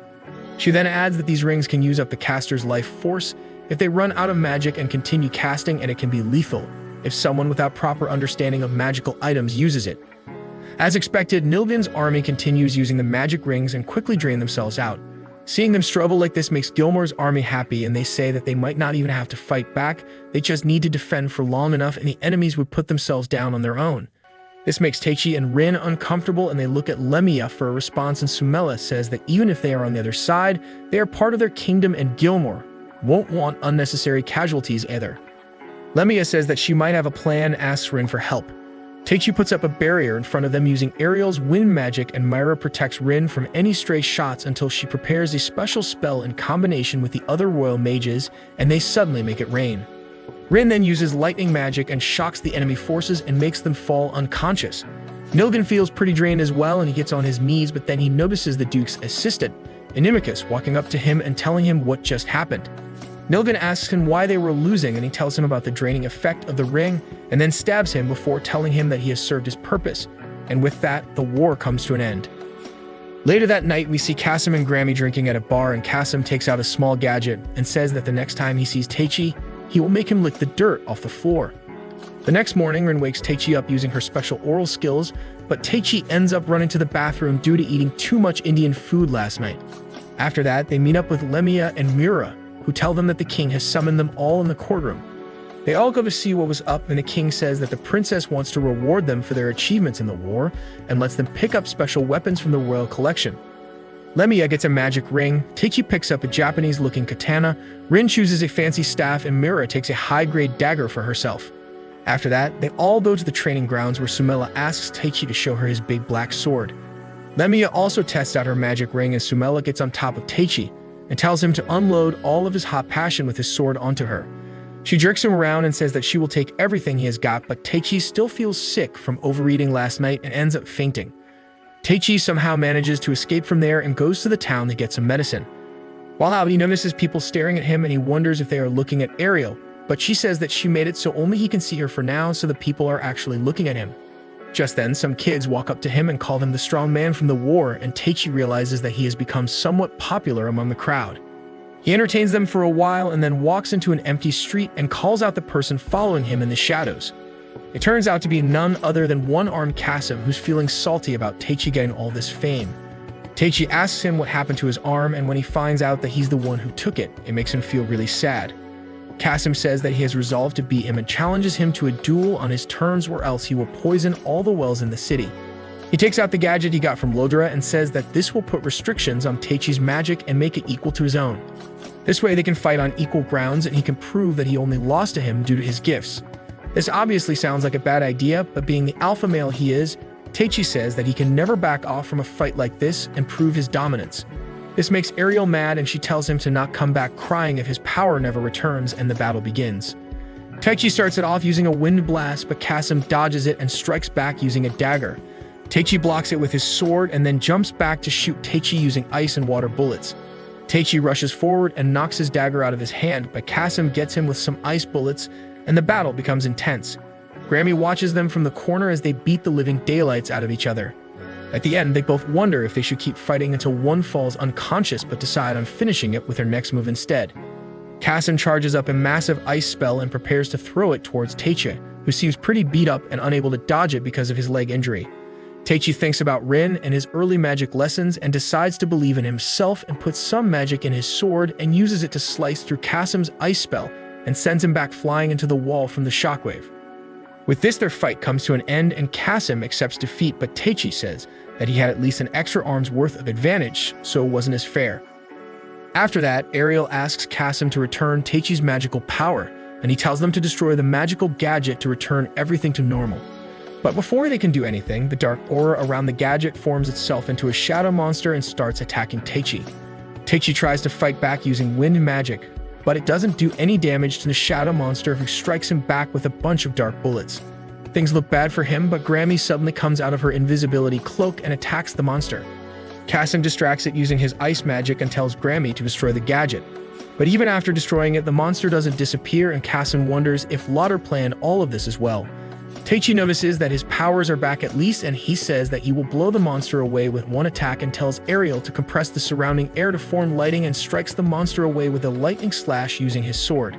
She then adds that these rings can use up the caster's life force if they run out of magic and continue casting, and it can be lethal if someone without proper understanding of magical items uses it. As expected, Nilgen's army continues using the magic rings and quickly drain themselves out. Seeing them struggle like this makes Gilmore's army happy, and they say that they might not even have to fight back, they just need to defend for long enough and the enemies would put themselves down on their own. This makes Teichi and Rin uncomfortable, and they look at Lemia for a response, and Sumela says that even if they are on the other side, they are part of their kingdom and Gilmore won't want unnecessary casualties either. Lemia says that she might have a plan and asks Rin for help. Teichi puts up a barrier in front of them using Ariel's wind magic, and Myra protects Rin from any stray shots until she prepares a special spell in combination with the other royal mages, and they suddenly make it rain. Rin then uses lightning magic and shocks the enemy forces and makes them fall unconscious. Nilgen feels pretty drained as well, and he gets on his knees, but then he notices the Duke's assistant, Inimicus, walking up to him and telling him what just happened. Nilgen asks him why they were losing, and he tells him about the draining effect of the ring, and then stabs him before telling him that he has served his purpose, and with that, the war comes to an end. Later that night, we see Kasim and Grammy drinking at a bar, and Kasim takes out a small gadget and says that the next time he sees Teichi, he will make him lick the dirt off the floor. The next morning, Rin wakes Teichi up using her special oral skills, but Teichi ends up running to the bathroom due to eating too much Indian food last night. After that, they meet up with Lemia and Miura, who tell them that the king has summoned them all in the courtroom. They all go to see what was up, and the king says that the princess wants to reward them for their achievements in the war and lets them pick up special weapons from the royal collection. Lemia gets a magic ring, Teichi picks up a Japanese-looking katana, Rin chooses a fancy staff, and Miura takes a high-grade dagger for herself. After that, they all go to the training grounds where Sumela asks Taichi to show her his big black sword. Lemia also tests out her magic ring as Sumela gets on top of Taichi and tells him to unload all of his hot passion with his sword onto her. She jerks him around and says that she will take everything he has got, but Taichi still feels sick from overeating last night and ends up fainting. Taichi somehow manages to escape from there and goes to the town to get some medicine. While out, he notices people staring at him and he wonders if they are looking at Ariel, but she says that she made it so only he can see her for now, so the people are actually looking at him. Just then, some kids walk up to him and call him the strong man from the war, and Taichi realizes that he has become somewhat popular among the crowd. He entertains them for a while and then walks into an empty street and calls out the person following him in the shadows. It turns out to be none other than one-armed Kasim, who's feeling salty about Taichi getting all this fame. Taichi asks him what happened to his arm, and when he finds out that he's the one who took it, it makes him feel really sad. Kasim says that he has resolved to beat him and challenges him to a duel on his terms, or else he will poison all the wells in the city. He takes out the gadget he got from Lodra and says that this will put restrictions on Taichi's magic and make it equal to his own. This way they can fight on equal grounds and he can prove that he only lost to him due to his gifts. This obviously sounds like a bad idea, but being the alpha male he is, Taichi says that he can never back off from a fight like this and prove his dominance. This makes Ariel mad and she tells him to not come back crying if his power never returns, and the battle begins. Taichi starts it off using a wind blast, but Kasim dodges it and strikes back using a dagger. Taichi blocks it with his sword and then jumps back to shoot Taichi using ice and water bullets. Taichi rushes forward and knocks his dagger out of his hand, but Kasim gets him with some ice bullets, and the battle becomes intense. Grammy watches them from the corner as they beat the living daylights out of each other. At the end, they both wonder if they should keep fighting until one falls unconscious, but decide on finishing it with her next move instead. Kasim charges up a massive ice spell and prepares to throw it towards Taichi, who seems pretty beat up and unable to dodge it because of his leg injury. Taichi thinks about Rin and his early magic lessons and decides to believe in himself and puts some magic in his sword and uses it to slice through Kasim's ice spell and sends him back flying into the wall from the shockwave. With this, their fight comes to an end and Kasim accepts defeat, but Taichi says that he had at least an extra arm's worth of advantage, so it wasn't as fair. After that, Ariel asks Kasim to return Taichi's magical power, and he tells them to destroy the magical gadget to return everything to normal. But before they can do anything, the dark aura around the gadget forms itself into a shadow monster and starts attacking Taichi. Taichi tries to fight back using wind magic, but it doesn't do any damage to the shadow monster, who strikes him back with a bunch of dark bullets. Things look bad for him, but Grammy suddenly comes out of her invisibility cloak and attacks the monster. Kasim distracts it using his ice magic and tells Grammy to destroy the gadget. But even after destroying it, the monster doesn't disappear, and Kasim wonders if Lauder planned all of this as well. Taichi notices that his powers are back at least, and he says that he will blow the monster away with one attack and tells Ariel to compress the surrounding air to form lighting and strikes the monster away with a lightning slash using his sword.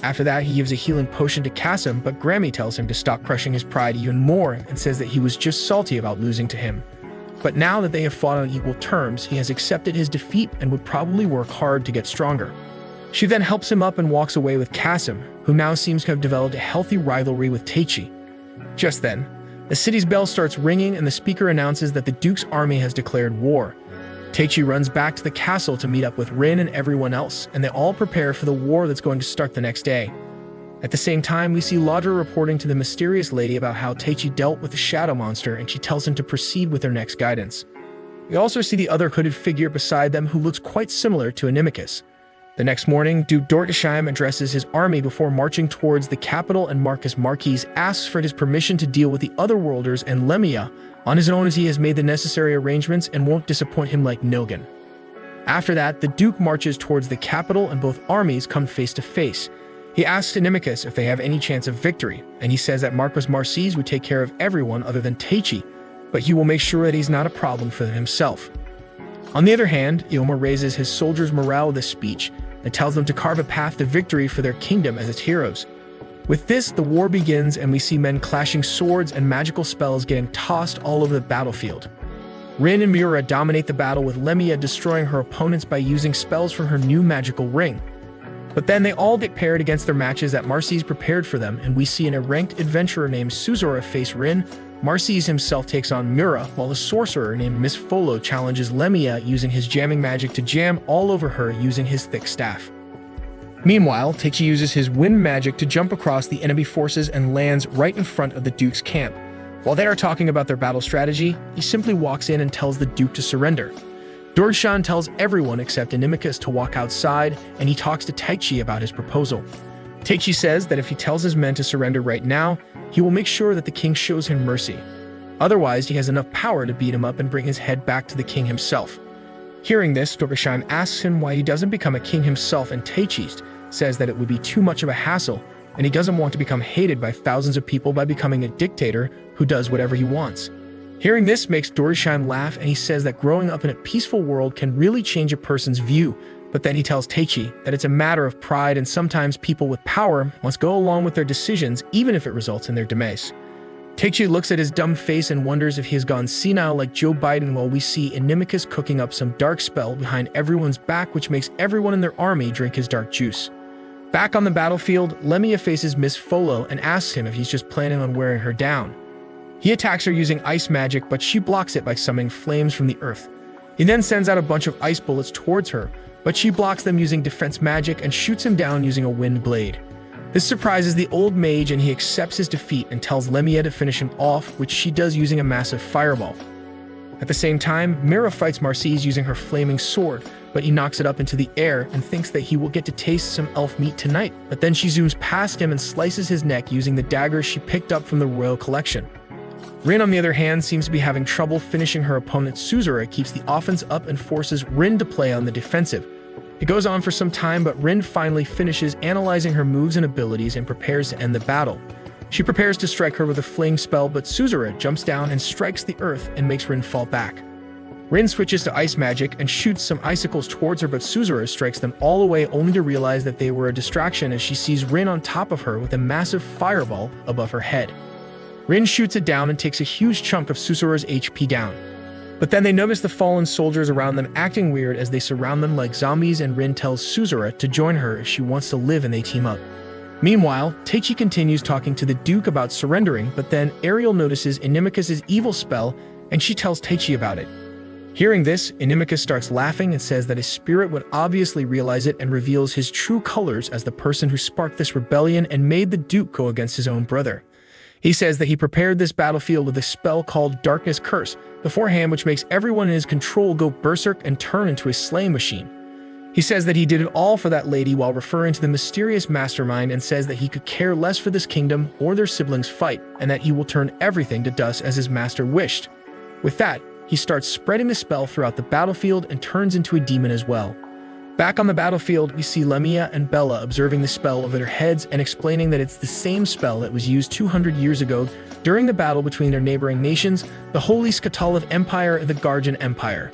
After that, he gives a healing potion to Kasim, but Grammy tells him to stop crushing his pride even more and says that he was just salty about losing to him. But now that they have fought on equal terms, he has accepted his defeat and would probably work hard to get stronger. She then helps him up and walks away with Kasim, who now seems to have developed a healthy rivalry with Taichi. Just then, the city's bell starts ringing and the speaker announces that the Duke's army has declared war. Taichi runs back to the castle to meet up with Rin and everyone else, and they all prepare for the war that's going to start the next day. At the same time, we see Laudra reporting to the mysterious lady about how Taichi dealt with the shadow monster, and she tells him to proceed with their next guidance. We also see the other hooded figure beside them, who looks quite similar to Animicus. The next morning, Duke Dortisheim addresses his army before marching towards the capital, and Marcus Marquis asks for his permission to deal with the Otherworlders and Lemia on his own, as he has made the necessary arrangements and won't disappoint him like Nilgan. After that, the Duke marches towards the capital and both armies come face to face. He asks Animicus if they have any chance of victory, and he says that Marquis Marquis would take care of everyone other than Taichi, but he will make sure that he's not a problem for them himself. On the other hand, Ioma raises his soldiers' morale with this speech and tells them to carve a path to victory for their kingdom as its heroes. With this, the war begins, and we see men clashing swords and magical spells getting tossed all over the battlefield. Rin and Miura dominate the battle, with Lemia destroying her opponents by using spells from her new magical ring. But then they all get paired against their matches that Marquis prepared for them, and we see an ranked adventurer named Suzora face Rin. Marquis himself takes on Miura, while a sorcerer named Miss Folo challenges Lemia using his jamming magic to jam all over her using his thick staff. Meanwhile, Taichi uses his wind magic to jump across the enemy forces and lands right in front of the Duke's camp. While they are talking about their battle strategy, he simply walks in and tells the Duke to surrender. Dorishan tells everyone except Animicus to walk outside, and he talks to Taichi about his proposal. Taichi says that if he tells his men to surrender right now, he will make sure that the king shows him mercy. Otherwise, he has enough power to beat him up and bring his head back to the king himself. Hearing this, Dorishan asks him why he doesn't become a king himself, and Taichi says that it would be too much of a hassle, and he doesn't want to become hated by thousands of people by becoming a dictator who does whatever he wants. Hearing this makes Dorishan laugh, and he says that growing up in a peaceful world can really change a person's view, but then he tells Taichi that it's a matter of pride and sometimes people with power must go along with their decisions even if it results in their demise. Taichi looks at his dumb face and wonders if he has gone senile like Joe Biden, while we see Animicus cooking up some dark spell behind everyone's back, which makes everyone in their army drink his dark juice. Back on the battlefield, Lemia faces Miss Folo and asks him if he's just planning on wearing her down. He attacks her using ice magic, but she blocks it by summoning flames from the earth. He then sends out a bunch of ice bullets towards her, but she blocks them using defense magic and shoots him down using a wind blade. This surprises the old mage, and he accepts his defeat and tells Lemia to finish him off, which she does using a massive fireball. At the same time, Mira fights Marcise using her flaming sword, but he knocks it up into the air and thinks that he will get to taste some elf meat tonight, but then she zooms past him and slices his neck using the dagger she picked up from the royal collection. Rin, on the other hand, seems to be having trouble finishing her opponent. Suzura keeps the offense up and forces Rin to play on the defensive. It goes on for some time, but Rin finally finishes analyzing her moves and abilities and prepares to end the battle. She prepares to strike her with a flame spell, but Suzura jumps down and strikes the earth and makes Rin fall back. Rin switches to ice magic and shoots some icicles towards her, but Suzura strikes them all away, only to realize that they were a distraction as she sees Rin on top of her with a massive fireball above her head. Rin shoots it down and takes a huge chunk of Suzura's HP down. But then they notice the fallen soldiers around them acting weird as they surround them like zombies, and Rin tells Suzura to join her if she wants to live, and they team up. Meanwhile, Taichi continues talking to the Duke about surrendering, but then Ariel notices Animicus's evil spell and she tells Taichi about it. Hearing this, Animicus starts laughing and says that his spirit would obviously realize it and reveals his true colors as the person who sparked this rebellion and made the Duke go against his own brother. He says that he prepared this battlefield with a spell called Darkness Curse beforehand, which makes everyone in his control go berserk and turn into a slaying machine. He says that he did it all for that lady while referring to the mysterious mastermind, and says that he could care less for this kingdom or their siblings' fight, and that he will turn everything to dust as his master wished. With that, he starts spreading the spell throughout the battlefield and turns into a demon as well. Back on the battlefield, we see Lemia and Bella observing the spell over their heads and explaining that it's the same spell that was used 200 years ago during the battle between their neighboring nations, the Holy Skatalav Empire and the Garjan Empire.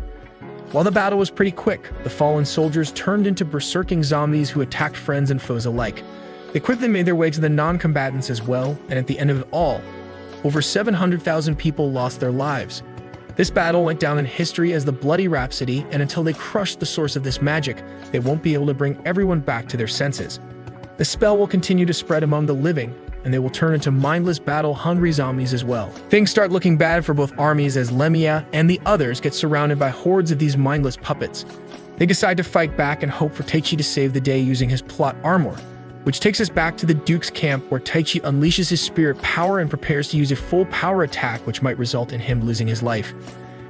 While the battle was pretty quick, the fallen soldiers turned into berserking zombies who attacked friends and foes alike. They quickly made their way to the non-combatants as well, and at the end of it all, over 700,000 people lost their lives. This battle went down in history as the Bloody Rhapsody, and until they crush the source of this magic, they won't be able to bring everyone back to their senses. The spell will continue to spread among the living, and they will turn into mindless battle-hungry zombies as well. Things start looking bad for both armies as Lemia and the others get surrounded by hordes of these mindless puppets. They decide to fight back and hope for Taichi to save the day using his plot armor, which takes us back to the Duke's camp, where Taichi unleashes his spirit power and prepares to use a full power attack, which might result in him losing his life.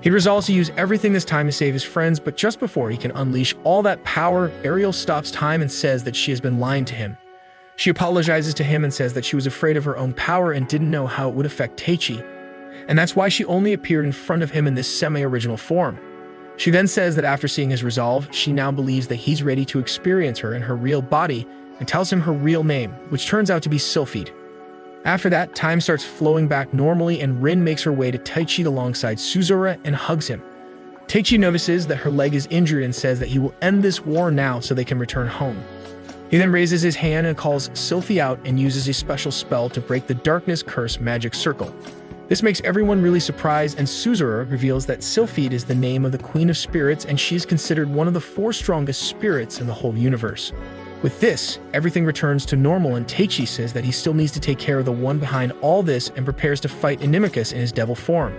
He resolves to use everything this time to save his friends, but just before he can unleash all that power, Ariel stops time and says that she has been lying to him. She apologizes to him and says that she was afraid of her own power and didn't know how it would affect Taichi, and that's why she only appeared in front of him in this semi-original form. She then says that after seeing his resolve, she now believes that he's ready to experience her in her real body, and tells him her real name, which turns out to be Sylphide. After that, time starts flowing back normally, and Rin makes her way to Taichi alongside Suzura and hugs him. Taichi notices that her leg is injured and says that he will end this war now so they can return home. He then raises his hand and calls Sylphie out and uses a special spell to break the Darkness Curse magic circle. This makes everyone really surprised, and Suzura reveals that Sylphide is the name of the Queen of Spirits, and she is considered one of the 4 strongest spirits in the whole universe. With this, everything returns to normal, and Taichi says that he still needs to take care of the one behind all this and prepares to fight Animicus in his devil form.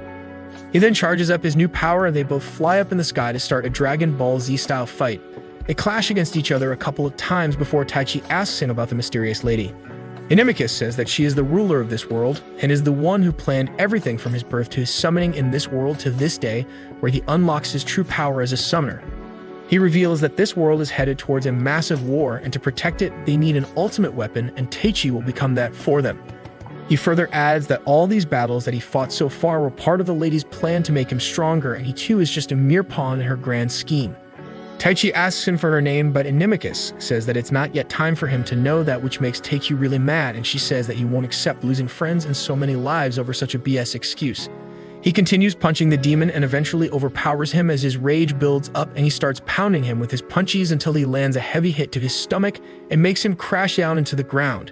He then charges up his new power, and they both fly up in the sky to start a Dragon Ball Z-style fight. They clash against each other a couple of times before Taichi asks him about the mysterious lady. Inimicus says that she is the ruler of this world and is the one who planned everything from his birth to his summoning in this world to this day, where he unlocks his true power as a summoner. He reveals that this world is headed towards a massive war, and to protect it, they need an ultimate weapon, and Taichi will become that for them. He further adds that all these battles that he fought so far were part of the lady's plan to make him stronger, and he too is just a mere pawn in her grand scheme. Taichi asks him for her name, but Inimicus says that it's not yet time for him to know that, which makes Taichi really mad, and she says that he won't accept losing friends and so many lives over such a BS excuse. He continues punching the demon and eventually overpowers him as his rage builds up, and he starts pounding him with his punchies until he lands a heavy hit to his stomach and makes him crash down into the ground.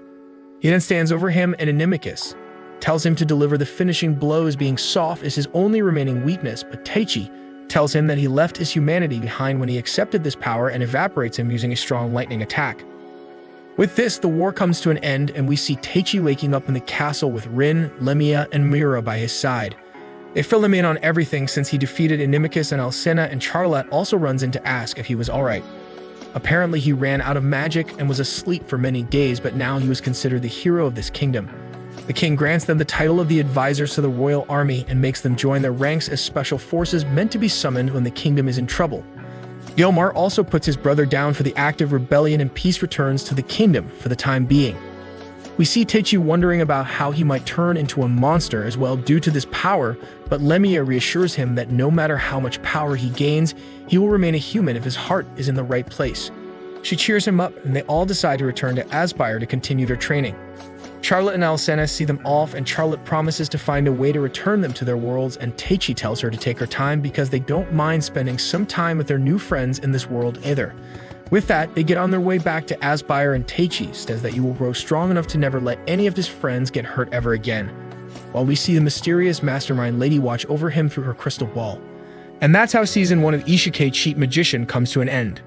He then stands over him, and Inimicus tells him to deliver the finishing blows, being soft is his only remaining weakness, but Taichi tells him that he left his humanity behind when he accepted this power and evaporates him using a strong lightning attack. With this, the war comes to an end, and we see Taichi waking up in the castle with Rin, Lemia, and Mira by his side. They fill him in on everything since he defeated Inimicus and Alcina, and Charlotte also runs in to ask if he was alright. Apparently he ran out of magic and was asleep for many days, but now he was considered the hero of this kingdom. The king grants them the title of the advisors to the royal army and makes them join their ranks as special forces meant to be summoned when the kingdom is in trouble. Yomar also puts his brother down for the act of rebellion, and peace returns to the kingdom for the time being. We see Taichi wondering about how he might turn into a monster as well due to this power, but Lemia reassures him that no matter how much power he gains, he will remain a human if his heart is in the right place. She cheers him up, and they all decide to return to Aspire to continue their training. Charlotte and Alcina see them off, and Charlotte promises to find a way to return them to their worlds, and Taichi tells her to take her time because they don't mind spending some time with their new friends in this world either. With that, they get on their way back to Aspire, and Taichi says that he will grow strong enough to never let any of his friends get hurt ever again, while we see the mysterious mastermind lady watch over him through her crystal ball. And that's how Season 1 of Isekai Cheat Magician comes to an end.